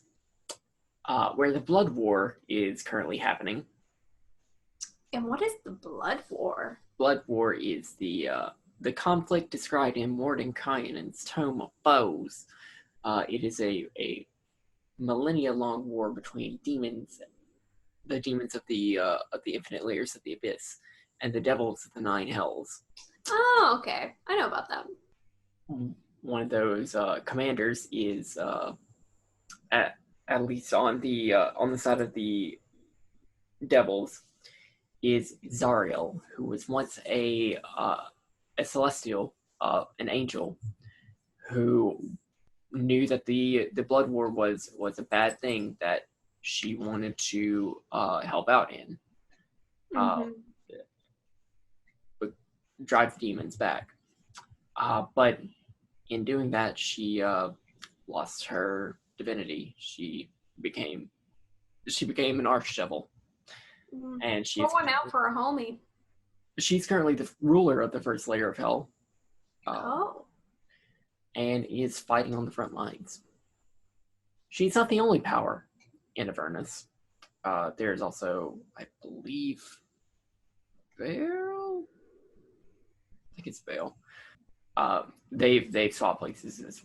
where the Blood War is currently happening. And what is the Blood War? Blood War is the conflict described in Mordenkainen's Tome of Foes. It is a millennia-long war between demons, the demons of the infinite layers of the abyss, and the devils of the Nine Hells. Oh, okay. I know about that. One of those commanders is, at least on the side of the devils, is Zariel, who was once a celestial, an angel, who knew that the blood war was a bad thing that she wanted to help out in. Drive the demons back. But in doing that, she lost her divinity. She became an archdevil. And she's pour one out for a homie. She's currently the ruler of the first layer of hell. And is fighting on the front lines. She's not the only power in Avernus. There's also, I believe, Vale? I think it's Vale. They've swapped places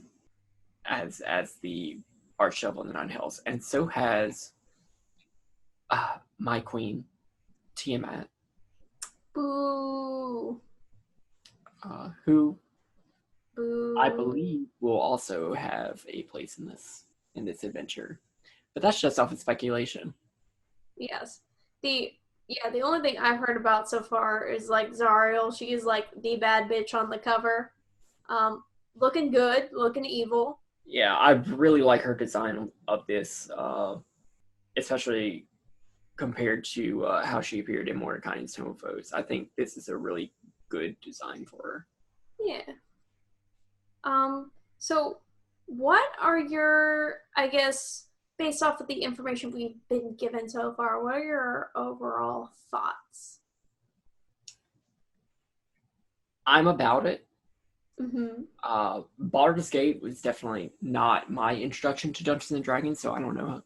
as the Archdevil in the Nine Hells, and so has my queen, Tiamat. Boo. Who? Boo. I believe will also have a place in this adventure. But that's just off of speculation. Yes. The only thing I've heard about so far is like Zariel. She is like the bad bitch on the cover. Looking good, looking evil. Yeah, I really like her design of this, especially compared to how she appeared in Mordecai's Tome of Foes. I think this is a really good design for her. Yeah. So what are your, I guess, based off of the information we've been given so far, what are your overall thoughts? I'm about it. Mm-hmm. Baldur's Gate was definitely not my introduction to Dungeons and Dragons, so I don't know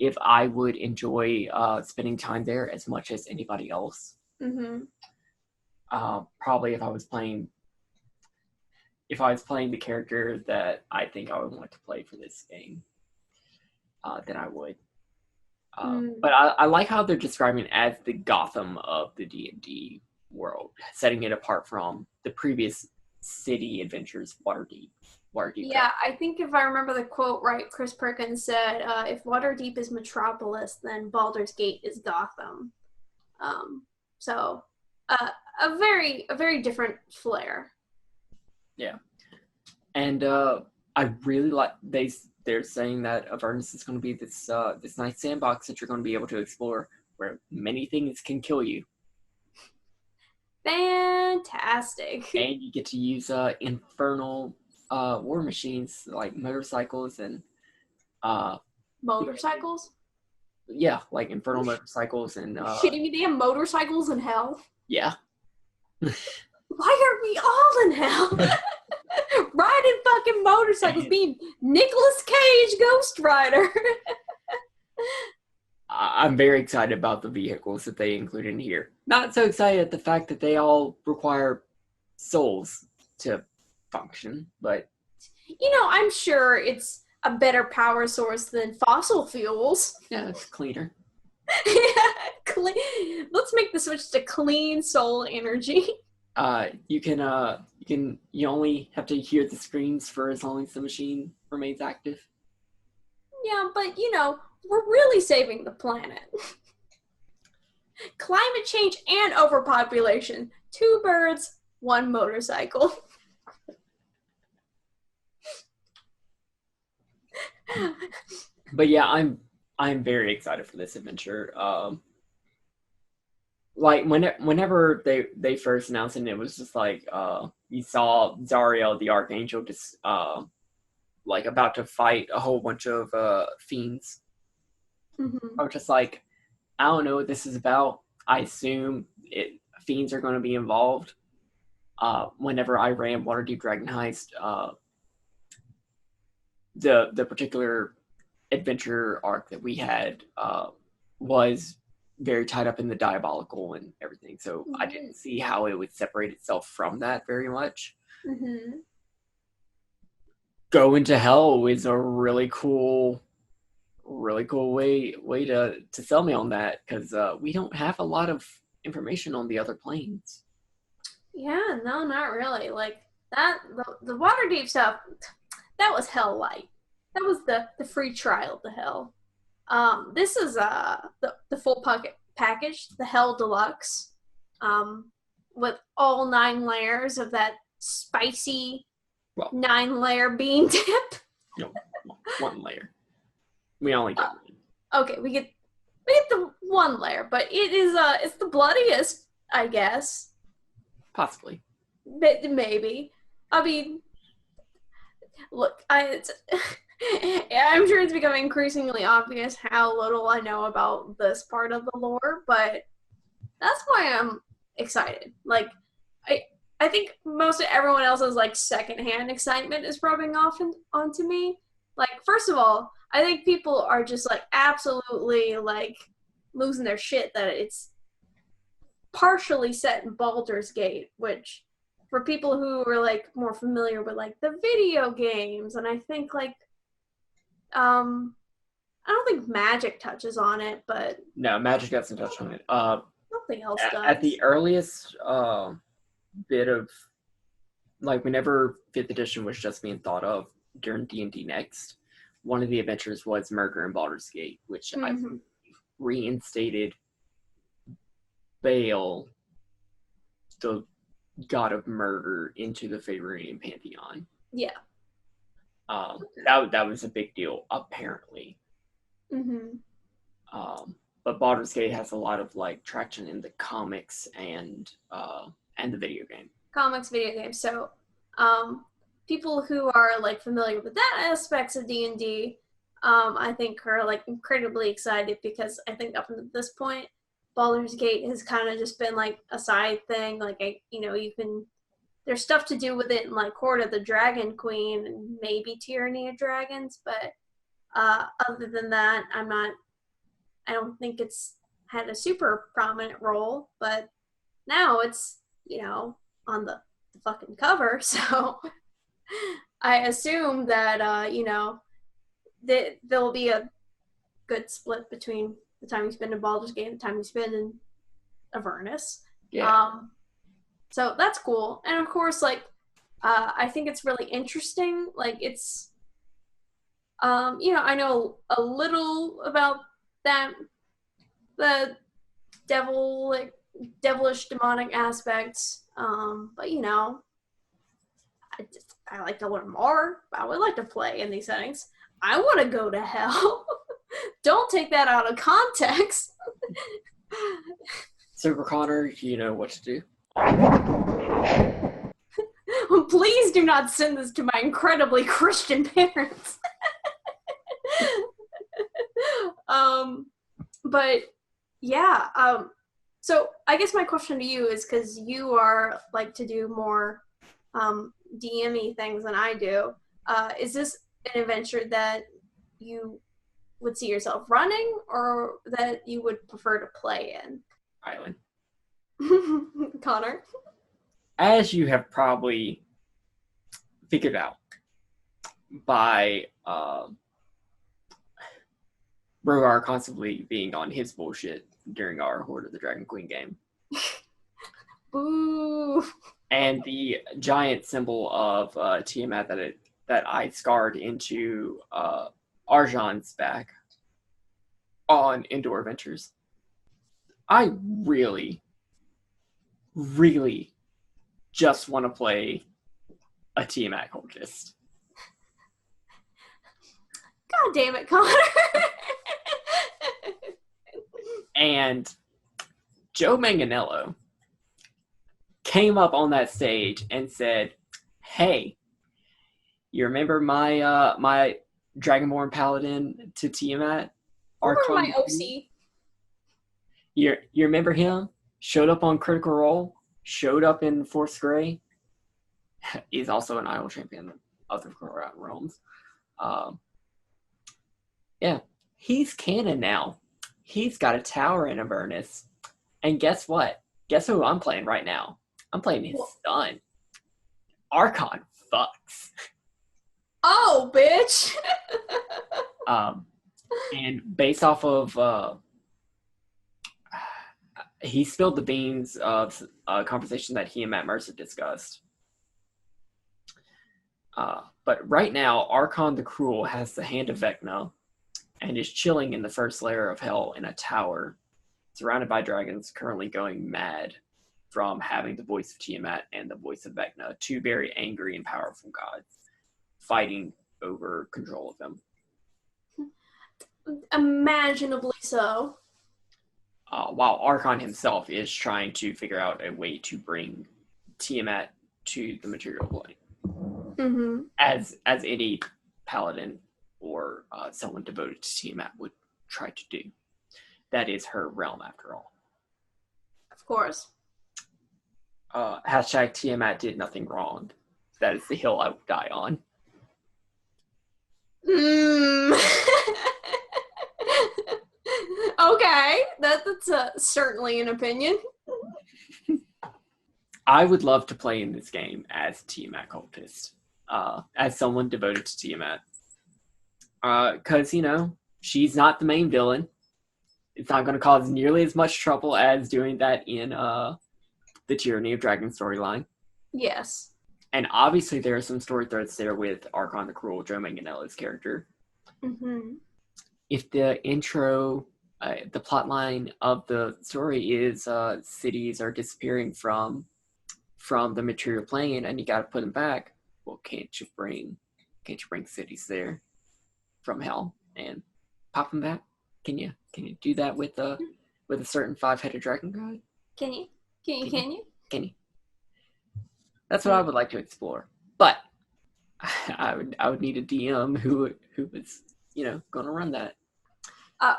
if I would enjoy spending time there as much as anybody else. Mm-hmm. Probably if I was playing the character that I think I would want to play for this game, then I would. But I like how they're describing it as the Gotham of the D&D world, setting it apart from the previous city adventures, Waterdeep. Yeah, I think if I remember the quote right, Chris Perkins said, if Waterdeep is Metropolis, then Baldur's Gate is Gotham. So a very different flair. Yeah. And I really like they're saying that Avernus is going to be this nice sandbox that you're going to be able to explore where many things can kill you. Fantastic. And you get to use infernal war machines like motorcycles and motorcycles? Yeah, like infernal motorcycles and shitting me, damn motorcycles in hell? Yeah. Why are we all in hell? Riding fucking motorcycles, being Nicolas Cage Ghost Rider. I'm very excited about the vehicles that they include in here. Not so excited at the fact that they all require souls to function, but I'm sure it's a better power source than fossil fuels. Yeah, it's cleaner. Let's make the switch to clean soul energy. You only have to hear the screams for as long as the machine remains active. Yeah, but we're really saving the planet. Climate change and overpopulation. 2 birds, 1 motorcycle. But yeah, I'm very excited for this adventure. Like whenever they first announced it, it was just like you saw Zariel the Archangel just like about to fight a whole bunch of fiends. Mm-hmm. I was just like, I don't know what this is about. I assume fiends are going to be involved. Whenever I ran Waterdeep Dragon Heist, the particular adventure arc that we had was very tied up in the diabolical and everything, so mm-hmm. I didn't see how it would separate itself from that very much. Mm-hmm. Go into hell is a really cool way to sell me on that, because we don't have a lot of information on the other planes. Yeah, no, not really. Like that, the Waterdeep stuff, that was hell light. That was the free trial to hell. This is the full package, the Hell Deluxe, with all 9 layers of that spicy 9-layer bean dip. No, 1 layer. We only get 1. Okay, we get the 1 layer, but it is it's the bloodiest, I guess. Possibly. Maybe. I mean, look, I'm sure it's becoming increasingly obvious how little I know about this part of the lore, but that's why I'm excited. Like, I think most of everyone else's like secondhand excitement is rubbing off onto me. Like, first of all, I think people are just like absolutely like losing their shit that it's partially set in Baldur's Gate, which for people who are like more familiar with like the video games, and I think like I don't think Magic touches on it, but no, Magic doesn't touch on it. Nothing else does. At the earliest bit of like whenever 5th edition was just being thought of during D&D Next, one of the adventures was Murder in Baldur's Gate, which I think reinstated Baal, the god of murder, into the Faerunian pantheon. Yeah. That was a big deal, apparently. But Baldur's Gate has a lot of like traction in the comics and the video game. Comics, video games. So, people who are like familiar with that aspects of D&D, I think are like incredibly excited, because I think up until this point, Baldur's Gate has kind of just been like a side thing. Like, there's stuff to do with it in like Court of the Dragon Queen and maybe Tyranny of Dragons, but other than that, I don't think it's had a super prominent role. But now it's, on the fucking cover, so I assume that that there'll be a good split between the time you spend in Baldur's Gate and the time you spend in Avernus. Yeah. So that's cool. And of course, like, I think it's really interesting. Like, it's, I know a little about that, the devilish demonic aspects. But I like to learn more. I would like to play in these settings. I want to go to hell. Don't take that out of context. So, Connor, you know what to do. Please do not send this to my incredibly Christian parents. But yeah, so I guess my question to you is, because you are like to do more DM-y things than I do, is this an adventure that you would see yourself running, or that you would prefer to play in? Kylen. Connor? As you have probably figured out by Rogar constantly being on his bullshit during our Horde of the Dragon Queen game. Ooh. And the giant symbol of Tiamat that I scarred into Arjan's back on Indoor Adventures. I really, really just want to play a Tiamat cultist. God damn it, Connor. And Joe Manganiello came up on that stage and said, "Hey, you remember my my Dragonborn Paladin to Tiamat? Remember my OC? You remember him? Showed up on Critical Role, showed up in Force Grey. He's also an Idol champion of the Forgotten Realms. Yeah, he's canon now. He's got a tower in Avernus. And guess what? Guess who I'm playing right now? I'm playing his son. Archon fucks. Oh, bitch! And based off of... he spilled the beans of a conversation that he and Matt Mercer discussed. But right now, Archon the Cruel has the Hand of Vecna and is chilling in the first layer of hell in a tower, surrounded by dragons, currently going mad from having the voice of Tiamat and the voice of Vecna, two very angry and powerful gods, fighting over control of him. Imaginably so. While Archon himself is trying to figure out a way to bring Tiamat to the material plane. Mm-hmm. As any paladin or someone devoted to Tiamat would try to do. That is her realm, after all. Of course. Hashtag Tiamat did nothing wrong. That is the hill I would die on. Okay, that's certainly an opinion. I would love to play in this game as Tiamat cultist, as someone devoted to Tiamat. Because, she's not the main villain. It's not going to cause nearly as much trouble as doing that in the Tyranny of Dragons storyline. Yes. And obviously there are some story threads there with Archon the Cruel, Joe Manganiello's character. Mm-hmm. If the intro, the plot line of the story is cities are disappearing from the material plane and you got to put them back, well, can't you bring cities there from hell and pop them back? Can you do that with a certain 5-headed dragon god? Can you? Can you? That's what I would like to explore. But I would need a DM who was, going to run that.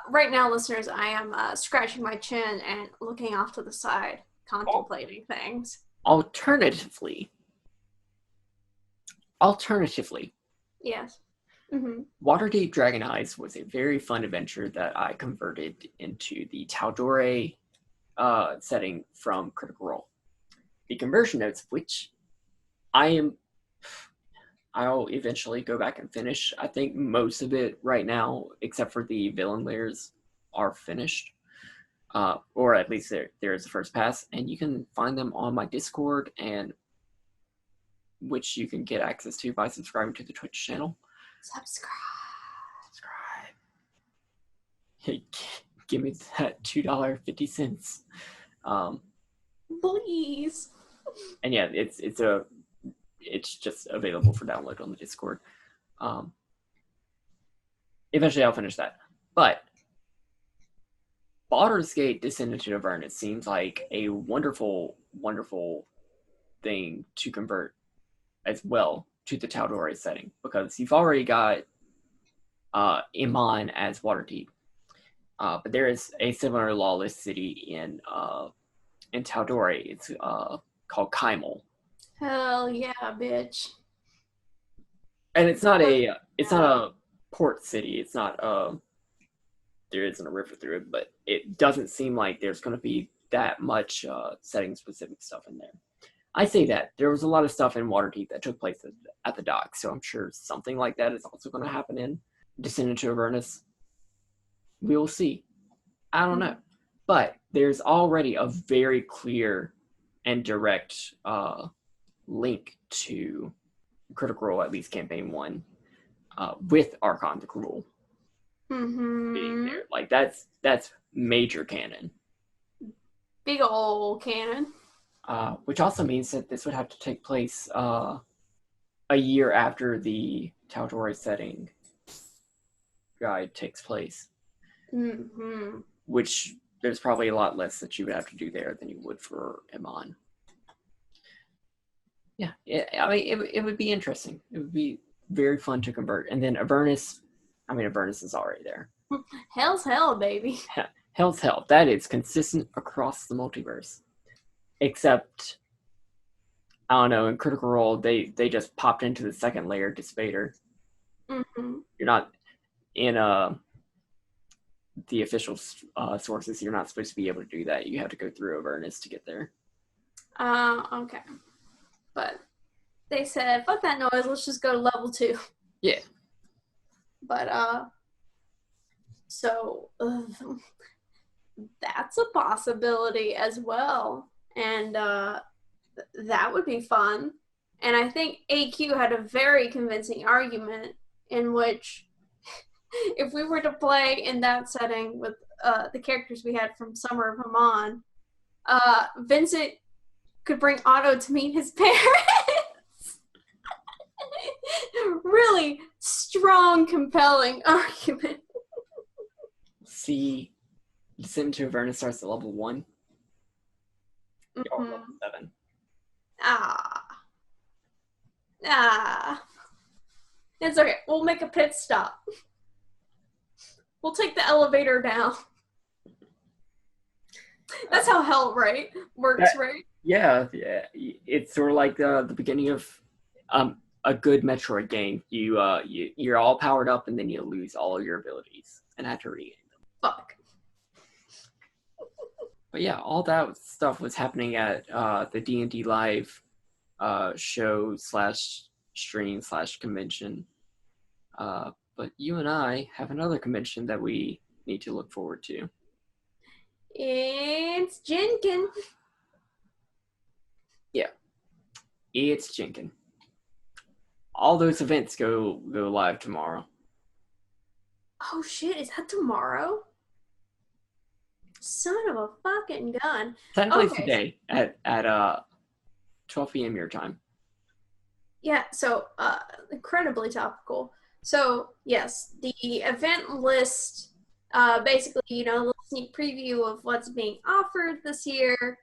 Right now, listeners, I am scratching my chin and looking off to the side, contemplating things. Alternatively, yes. Mm-hmm. Waterdeep Dragon Eyes was a very fun adventure that I converted into the Tal'Dorei setting from Critical Role. The conversion notes, of which I'll eventually go back and finish. I think most of it right now, except for the villain layers, are finished. Or at least there is the first pass. And you can find them on my Discord, and which you can get access to by subscribing to the Twitch channel. Subscribe. Hey, give me that $2.50. Please. And yeah, it's just available for download on the Discord. Eventually I'll finish that. But Baldur's Gate Descendant to Avernus seems like a wonderful, wonderful thing to convert as well to the Tal'Dorei setting, because you've already got Iman as Waterdeep. But there is a similar lawless city in Tal'Dorei. It's called Kymel. Hell yeah, bitch. And it's not a port city. It's not there isn't a river through it, but it doesn't seem like there's going to be that much setting specific stuff in there. I say that there was a lot of stuff in Waterdeep that took place at the dock, so I'm sure something like that is also going to happen in Descendant to Avernus. We will see. I don't know, but there's already a very clear and direct link to Critical Role, at least Campaign 1, with Archon the Cruel being there. Like that's major canon. Big ol' canon. Which also means that this would have to take place a year after the Tal'Dorei setting guide takes place. Mm-hmm. Which there's probably a lot less that you would have to do there than you would for Iman. Yeah, it would be interesting. It would be very fun to convert. And then Avernus is already there. Hell's hell, baby. Hell's hell. That is consistent across the multiverse. Except, I don't know, in Critical Role, they just popped into the second layer Dispater. Mm-hmm. You're not in the official sources, you're not supposed to be able to do that. You have to go through Avernus to get there. Okay. But they said, fuck that noise, let's just go to level 2. Yeah. But, so, that's a possibility as well. And, that would be fun. And I think AQ had a very convincing argument in which if we were to play in that setting with the characters we had from Summer of Haman, Vincent could bring Otto to meet his parents. Really strong, compelling argument. See, Descent to Avernus starts at level 1. You're level 7. It's okay. We'll make a pit stop. We'll take the elevator down. That's how hell, right? Works, right? Yeah. It's sort of like the beginning of a good Metroid game. You're all powered up, and then you lose all your abilities and have to regain them. Fuck. But yeah, all that stuff was happening at the D&D Live show / stream / convention. But you and I have another convention that we need to look forward to. It's Jenkin. Yeah. It's Jenkin. all those events go live tomorrow. Oh shit, is that tomorrow? Son of a fucking gun. Technically Okay. today at 12 p.m. your time. Yeah, so incredibly topical. So yes, the event list, basically, a little sneak preview of what's being offered this year,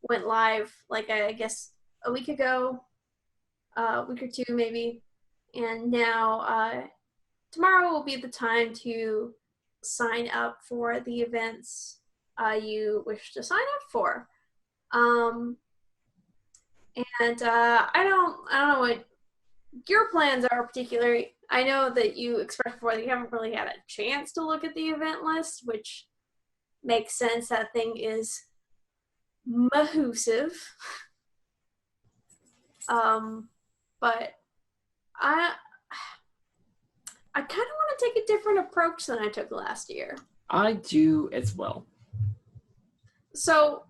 went live like I guess a week ago, a week or two maybe, and now tomorrow will be the time to sign up for the events you wish to sign up for. And I don't know what your plans are particularly. I know that you expressed before that you haven't really had a chance to look at the event list, which makes sense. That thing is mahoosive. But I kind of want to take a different approach than I took last year. I do as well. So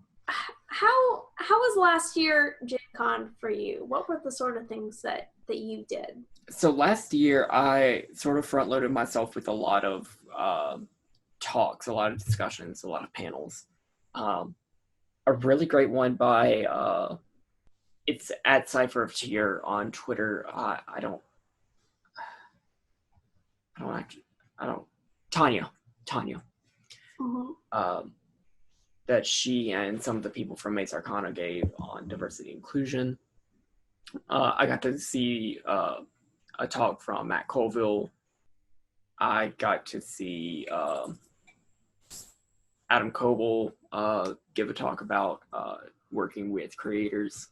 how was last year Gen Con for you? What were the sort of things that you did? So last year, I sort of front loaded myself with a lot of talks, a lot of discussions, a lot of panels. A really great one by it's at Cybrwulf1201 on Twitter. Tanya. Mm-hmm. That she and some of the people from Mace Arcana gave on diversity inclusion. I got to see a talk from Matt Colville. I got to see Adam Coble give a talk about working with creators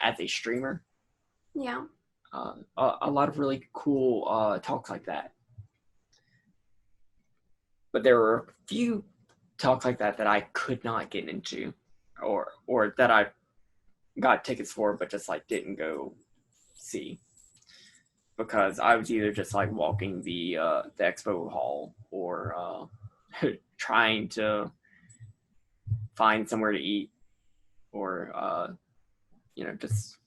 as a streamer. Yeah. A lot of really cool talks like that. But there were a few talks like that I could not get into, or that I got tickets for but just like didn't go see, because I was either just like walking the expo hall or trying to find somewhere to eat, or just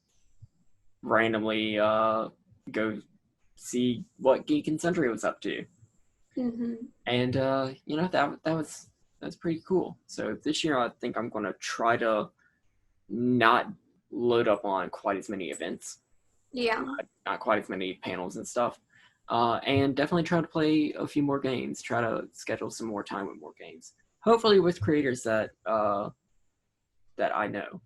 randomly go see what Geek and Sundry was up to. Mm-hmm. And that was pretty cool. So this year I think I'm going to try to not load up on quite as many events. Yeah. Not quite as many panels and stuff. And definitely try to play a few more games. Try to schedule some more time with more games. Hopefully with creators that I know.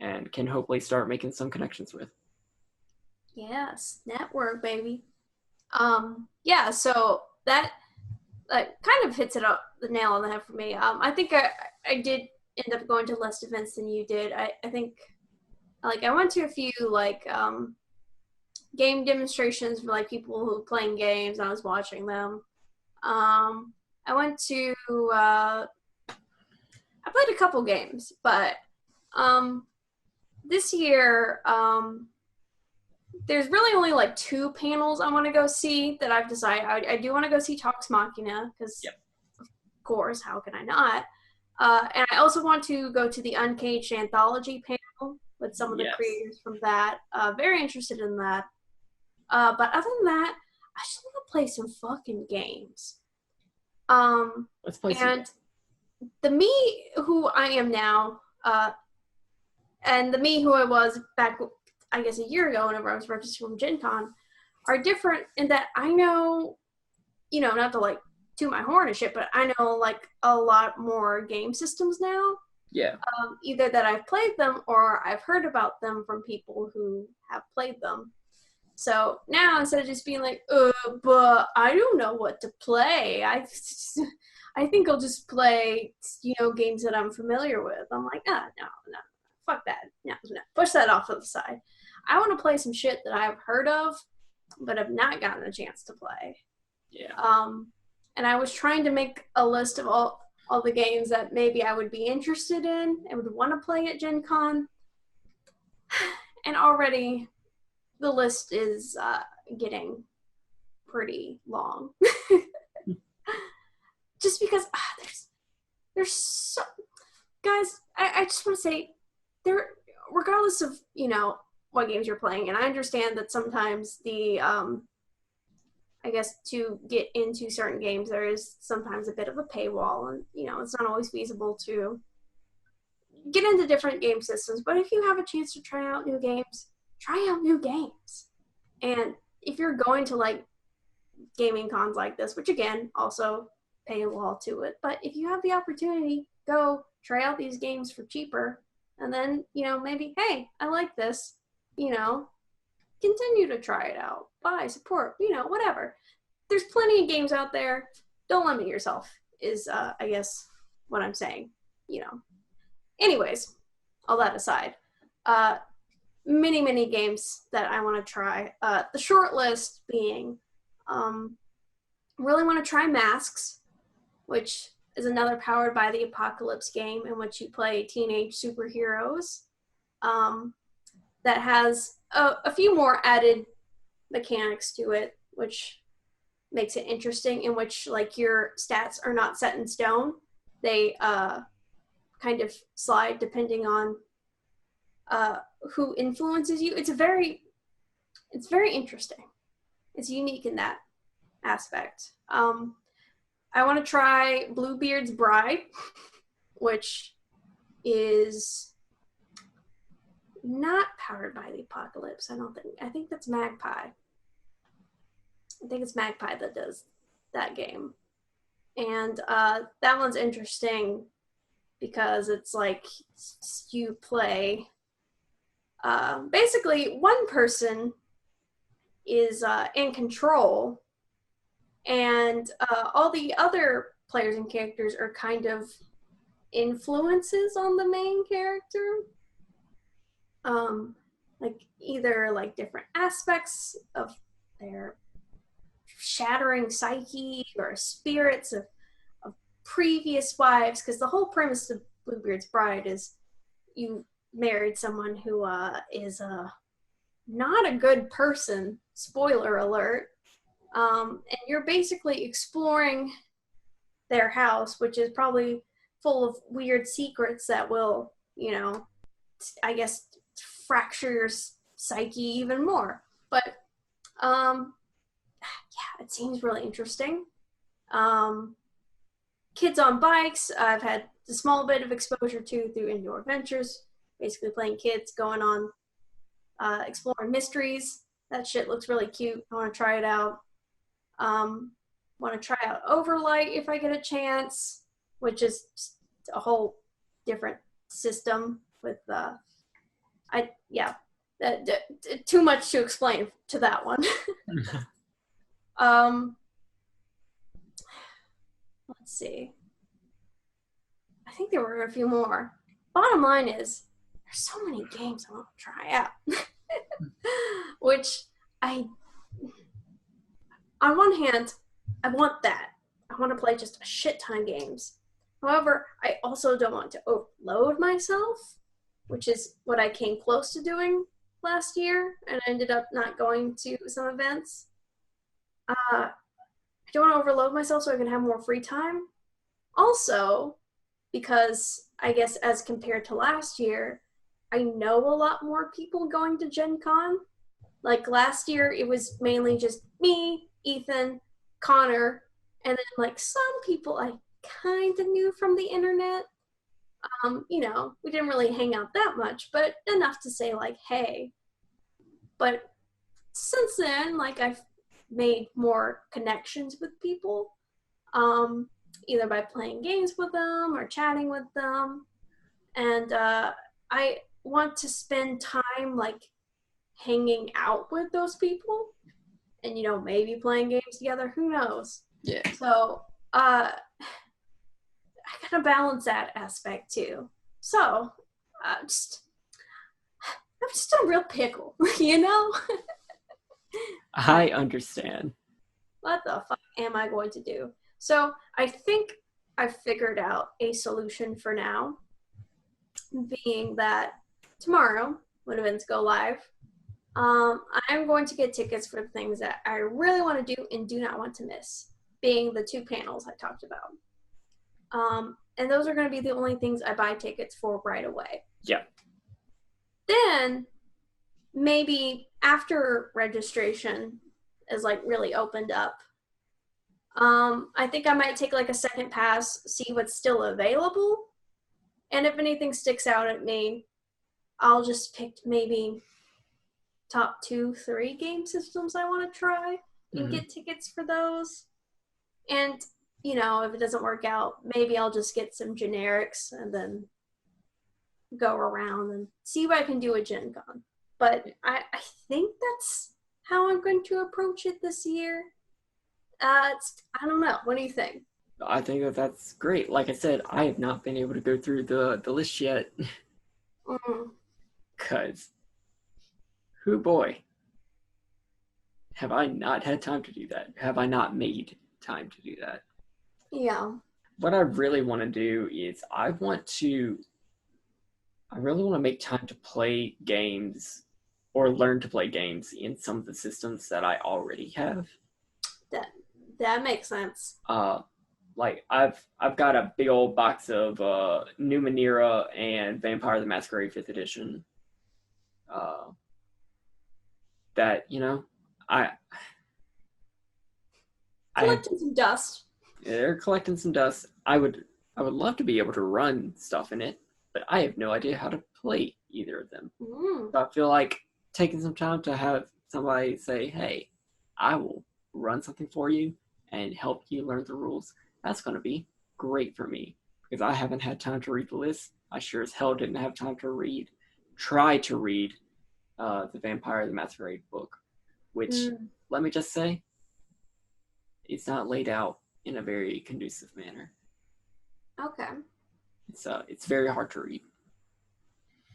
And can hopefully start making some connections with. Yes, network, baby. Yeah, so that kind of hits it up the nail on the head for me. I think I did end up going to less events than you did. I think I went to a few game demonstrations for people who were playing games, and I was watching them. I went to I played a couple games, but this year there's really only 2 panels I want to go see that I've decided. I do want to go see Talks Machina because, of course, how can I not? And I also want to go to the Uncaged Anthology panel with some of the creators from that. Very interested in that. But other than that, I just want to play some fucking games. Let's play some games. The me who I am now, and the me who I was back, I guess, a year ago whenever I was registered from Gen Con, are different in that I know, not to toot my horn and shit, but I know a lot more game systems now. Yeah. Either that I've played them or I've heard about them from people who have played them. So now instead of just being but I don't know what to play, I think I'll just play, games that I'm familiar with. I'm no, fuck that. No, push that off to the side. I want to play some shit that I've heard of, but have not gotten a chance to play. Yeah. And I was trying to make a list of all the games that maybe I would be interested in and would want to play at Gen Con. And already the list is getting pretty long. Just because there's so... Guys, I just want to say, regardless of, what games you're playing. And I understand that sometimes the I guess to get into certain games, there is sometimes a bit of a paywall, and it's not always feasible to get into different game systems. But if you have a chance to try out new games, try out new games. And if you're going to like gaming cons like this, which again also paywall to it, but if you have the opportunity, go try out these games for cheaper, and then maybe, hey, I like this, continue to try it out, buy, support, whatever. There's plenty of games out there. Don't limit yourself is I guess what I'm saying. Anyways, all that aside, many games that I want to try. The short list being, really want to try Masks, which is another Powered by the Apocalypse game in which you play teenage superheroes. That has a few more added mechanics to it, which makes it interesting, in which like your stats are not set in stone. They kind of slide depending on who influences you. It's very interesting. It's unique in that aspect. I want to try Bluebeard's Bride, which is not Powered by the Apocalypse. I think that's Magpie. I think it's Magpie that does that game. And that one's interesting because it's like you play basically one person is in control, and all the other players and characters are kind of influences on the main character. Like either like different aspects of their shattering psyche or spirits of previous wives, because the whole premise of Bluebeard's Bride is you married someone who is not a good person, spoiler alert, and you're basically exploring their house, which is probably full of weird secrets that will, I guess, fracture your psyche even more. But yeah, it seems really interesting. Kids on Bikes, I've had a small bit of exposure to through Indoor Adventures, basically playing kids, going on exploring mysteries. That shit looks really cute. I want to try it out. Want to try out Overlight if I get a chance, which is a whole different system with too much to explain to that one. Let's see. I think there were a few more. Bottom line is, there's so many games I want to try out. Which on one hand, I want that. I want to play just a shit ton of games. However, I also don't want to overload myself, which is what I came close to doing last year, and I ended up not going to some events. I don't want to overload myself so I can have more free time. Also, because I guess as compared to last year, I know a lot more people going to Gen Con. Like last year, it was mainly just me, Ethan, Connor, and then like some people I kind of knew from the internet. We didn't really hang out that much, but enough to say like, hey. But since then, like I've made more connections with people, either by playing games with them or chatting with them. And I want to spend time like hanging out with those people and, maybe playing games together. Who knows? Yeah. So I gotta balance that aspect too. So I'm just a real pickle, I understand. What the fuck am I going to do? So I think I've figured out a solution for now, being that tomorrow, when events go live, I'm going to get tickets for the things that I really want to do and do not want to miss, being the 2 panels I talked about. And those are going to be the only things I buy tickets for right away. Yeah. Then maybe after registration is like really opened up, I think I might take like a second pass, see what's still available, and if anything sticks out at me, I'll just pick maybe top 2-3 game systems I want to try and get tickets for those. And if it doesn't work out, maybe I'll just get some generics and then go around and see what I can do at Gen Con. But I think that's how I'm going to approach it this year. I don't know. What do you think? I think that's great. Like I said, I have not been able to go through the list yet. Because, oh boy, have I not had time to do that? Have I not made time to do that? Yeah. What I really want to do is I really want to make time to play games or learn to play games in some of the systems that I already have. That makes sense. Like I've got a big old box of Numenera and Vampire the Masquerade 5th edition. That Collecting some dust. They're collecting some dust. I would love to be able to run stuff in it, but I have no idea how to play either of them. So I feel like taking some time to have somebody say, "Hey, I will run something for you and help you learn the rules." That's going to be great for me because I haven't had time to read the list. I sure as hell didn't have time to try to read the Vampire the Masquerade book, which, let me just say, it's not laid out in a very conducive manner. Okay. It's very hard to read.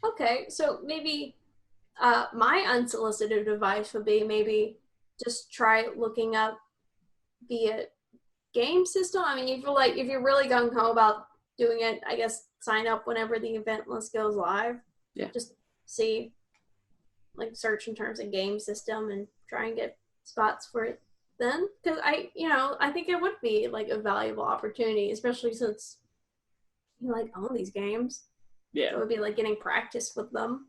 Okay, so maybe my unsolicited advice would be maybe just try looking up the game system. I mean, if you're really gung ho about doing it, I guess sign up whenever the event list goes live. Yeah. Just see, like, search in terms of game system and try and get spots for it then. Because I think it would be like a valuable opportunity, especially since you like own these games. Yeah. So it would be like getting practice with them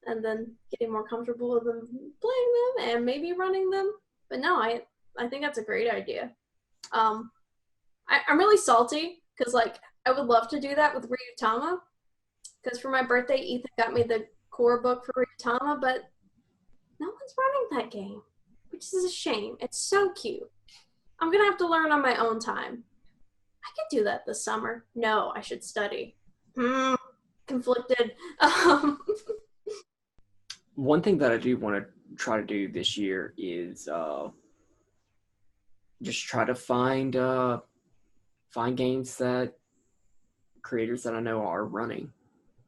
and then getting more comfortable with them, playing them and maybe running them. But no, I think that's a great idea. I'm really salty because like I would love to do that with Ryutama because for my birthday Ethan got me the core book for Ryutama, but no one's running that game, which is a shame. It's so cute. I'm gonna have to learn on my own time. I could do that this summer. No, I should study. Conflicted. One thing that I do want to try to do this year is just try to find games that creators that I know are running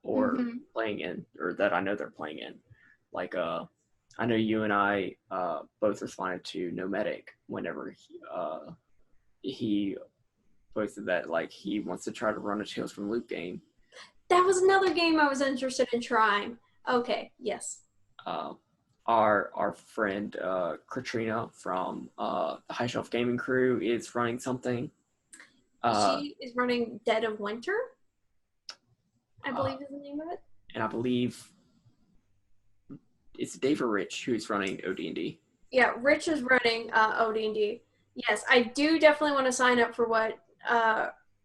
or playing in, or that I know they're playing in. Like I know you and I both responded to Nomadic whenever he posted that like he wants to try to run a Tales from Loop game. That was another game I was interested in trying. Okay, yes. Our friend Katrina from the High Shelf Gaming Crew is running something. She is running Dead of Winter, I believe is the name of it. And I believe it's Dave or Rich who's running OD&D. Yeah, Rich is running OD&D. Yes, I do definitely want to sign up for what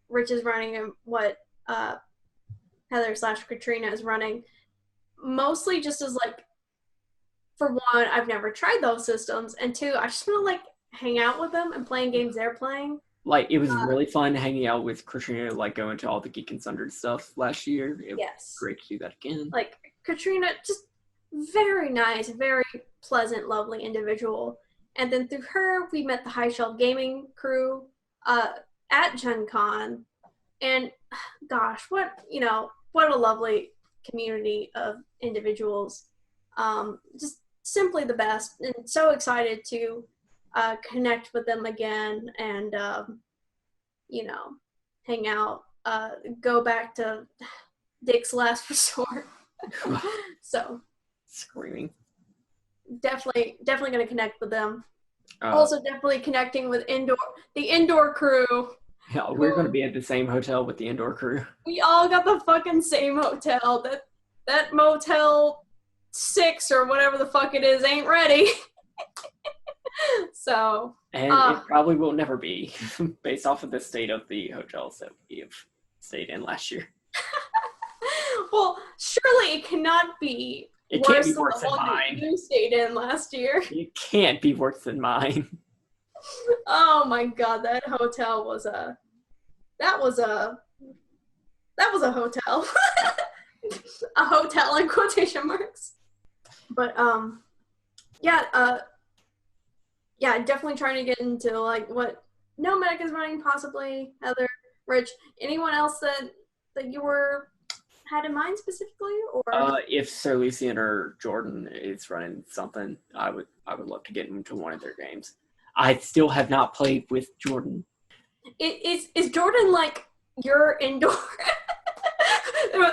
Rich is running and what Heather/Katrina is running. Mostly just as like, for one, I've never tried those systems, and two, I just want to like hang out with them and playing games they're playing. Like, it was really fun hanging out with Katrina, like going to all the Geek and Sundry stuff last year. It was great to do that again. Like, Katrina, just very nice, very pleasant, lovely individual. And then through her, we met the High Shelf Gaming Crew at Gen Con. And gosh, what a lovely community of individuals. Just simply the best, and so excited to connect with them again and hang out, go back to Dick's Last Resort. So screaming. Definitely going to connect with them. Also definitely connecting with the indoor crew. Yeah, we're going to be at the same hotel with the indoor crew. We all got the fucking same hotel. That motel 6 or whatever the fuck it is ain't ready. So. And it probably will never be, based off of the state of the hotels that we have stayed in last year. Well, surely it cannot be worse than the one that you stayed in last year. It can't be worse than mine. Oh my god, that hotel was a hotel. A hotel in quotation marks. But definitely trying to get into like what Nomadic is running, possibly Heather, Rich, anyone else that you had in mind specifically, or if Sir Lucian or Jordan is running something, I would love to get into one of their games. I still have not played with Jordan. Is Jordan like your indoor?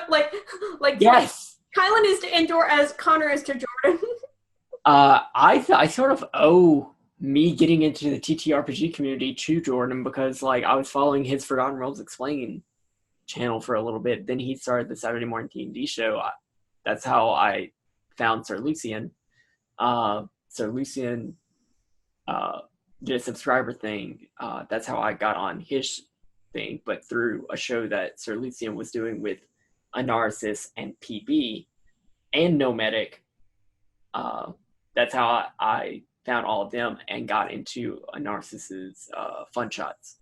like yes, Kylen is to indoor as Connor is to Jordan. I sort of owe me getting into the TTRPG community to Jordan, because like I was following his Forgotten Realms Explained channel for a little bit. Then he started the Saturday morning D&D show. That's how I found Sir Lucian. Sir Lucian did a subscriber thing. That's how I got on his thing, but through a show that Sir Lucian was doing with Anarsis and PB and Nomadic. That's how I found all of them and got into Anarsis' Fun Shots.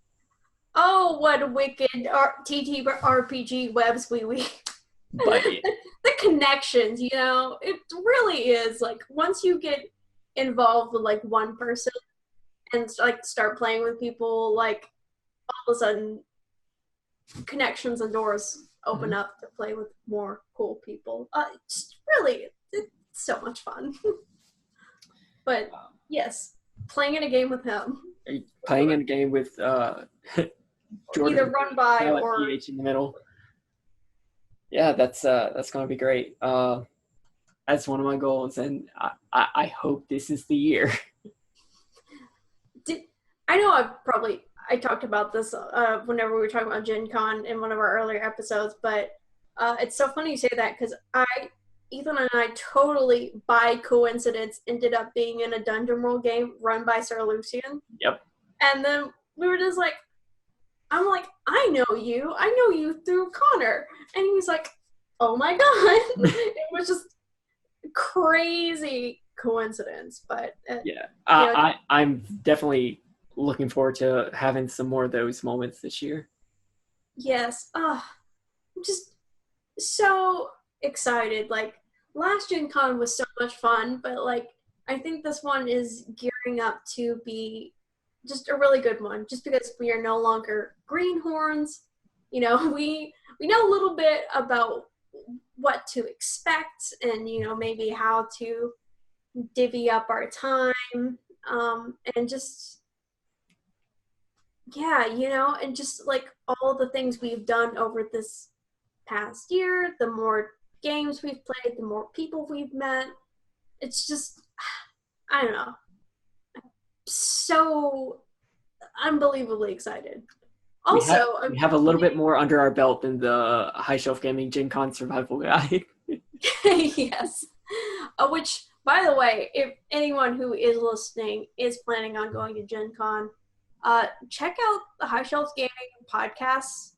Oh, what wicked TTRPG webs we. But yeah. The connections, you know, it really is like once you get involved with like one person and like start playing with people, like all of a sudden connections and doors open up to play with more cool people. It's so much fun. But yes, playing in a game with him. Playing in a game with Jordan, either run by or PH in the middle. Yeah, that's gonna be great. That's one of my goals, and I hope this is the year. I know I talked about this whenever we were talking about Gen Con in one of our earlier episodes, but it's so funny you say that because Ethan and I totally, by coincidence, ended up being in a dungeon world game run by Sir Lucian. Yep. And then we were just like, I'm like, I know you through Connor. And he was like, oh my god. It was just crazy coincidence. But yeah, I'm definitely looking forward to having some more of those moments this year. Yes. I'm just so excited. Like, last Gen Con was so much fun, but like, I think this one is gearing up to be just a really good one, just because we are no longer greenhorns. You know, we know a little bit about what to expect and, you know, maybe how to divvy up our time, and just, yeah, you know, and just like all the things we've done over this past year, the more games we've played, the more people we've met. It's just, I don't know, so unbelievably excited. Also, we have a little bit more under our belt than the High Shelf Gaming Gen Con Survival Guide. Yes. Which, by the way, if anyone who is listening is planning on going to Gen Con, check out the High Shelf Gaming podcasts.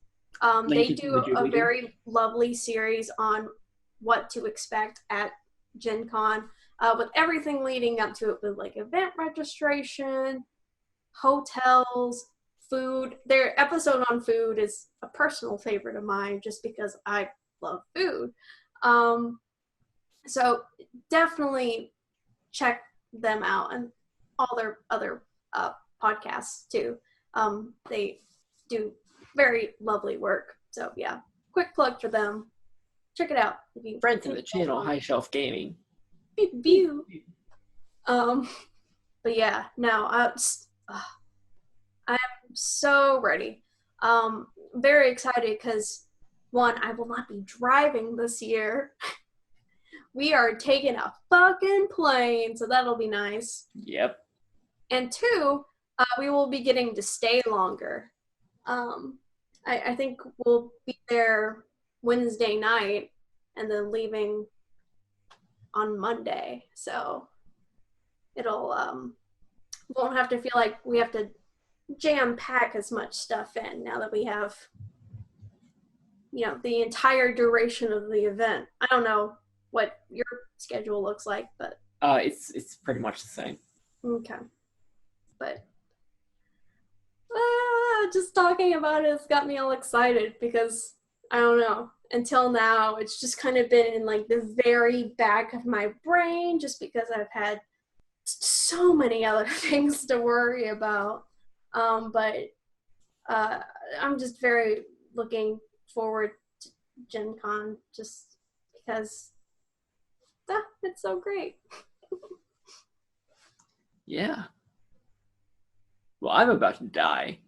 They do a very lovely series on what to expect at Gen Con, with everything leading up to it, with like event registration, hotels, food. Their episode on food is a personal favorite of mine just because I love food. So definitely check them out and all their other podcasts too. They do very lovely work. So yeah, quick plug for them. Check it out. Friends of the channel, High Shelf Gaming. View. But yeah, no, I'm so ready. Very excited because, one, I will not be driving this year. We are taking a fucking plane, so that'll be nice. Yep. And two, we will be getting to stay longer. I think we'll be there Wednesday night and then leaving on Monday, so it'll won't have to feel like we have to jam pack as much stuff in now that we have, the entire duration of the event. I don't know what your schedule looks like, but it's pretty much the same. okay. But just talking about it has got me all excited because I don't know. Until now, it's just kind of been in like the very back of my brain, just because I've had so many other things to worry about. But I'm just very looking forward to Gen Con just because it's so great. Yeah. Well, I'm about to die.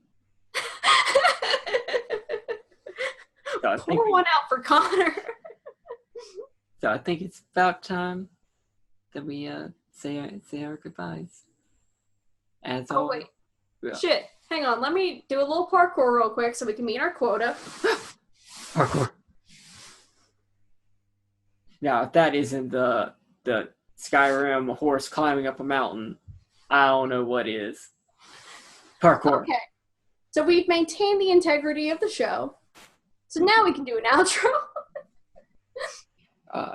So Pour one out for Connor. So I think it's about time that we say our goodbyes. As always. Wait. Yeah. Shit. Hang on. Let me do a little parkour real quick so we can meet our quota. Parkour. Now, if that isn't the Skyrim horse climbing up a mountain, I don't know what is. Parkour. Okay. So we've maintained the integrity of the show. So now we can do an outro.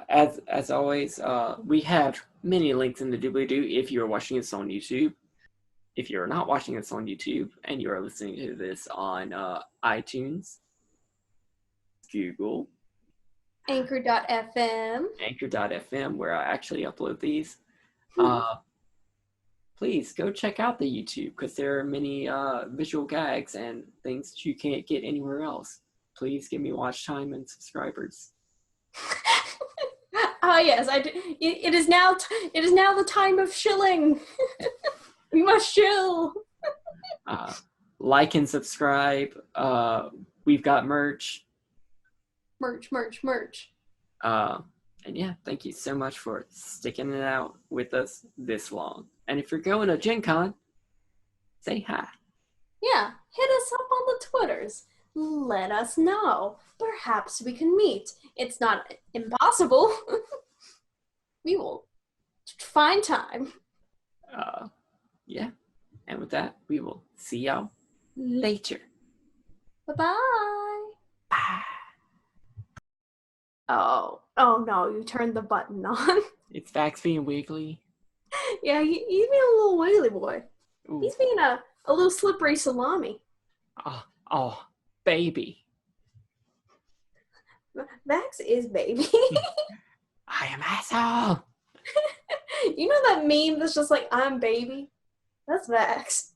As always, we have many links in the doobly-doo if you're watching this on YouTube. If you're not watching this on YouTube and you are listening to this on iTunes, Google, Anchor.fm, where I actually upload these, please go check out the YouTube because there are many visual gags and things that you can't get anywhere else. Please give me watch time and subscribers. Oh yes, it is now the time of shilling. We must shill. Like and subscribe. We've got merch. Merch. And yeah, thank you so much for sticking it out with us this long. And if you're going to Gen Con, say hi. Yeah, hit us up on the Twitters. Let us know. Perhaps we can meet. It's not impossible. We will find time. Yeah. And with that, we will see y'all later. Bye-bye. Bye. Oh no, you turned the button on. It's Vax being wiggly. Yeah, he's being a little wiggly boy. Ooh. He's being a little slippery salami. Oh, baby. Vax is baby. I am asshole. You know that meme that's just like, I'm baby? That's Vax.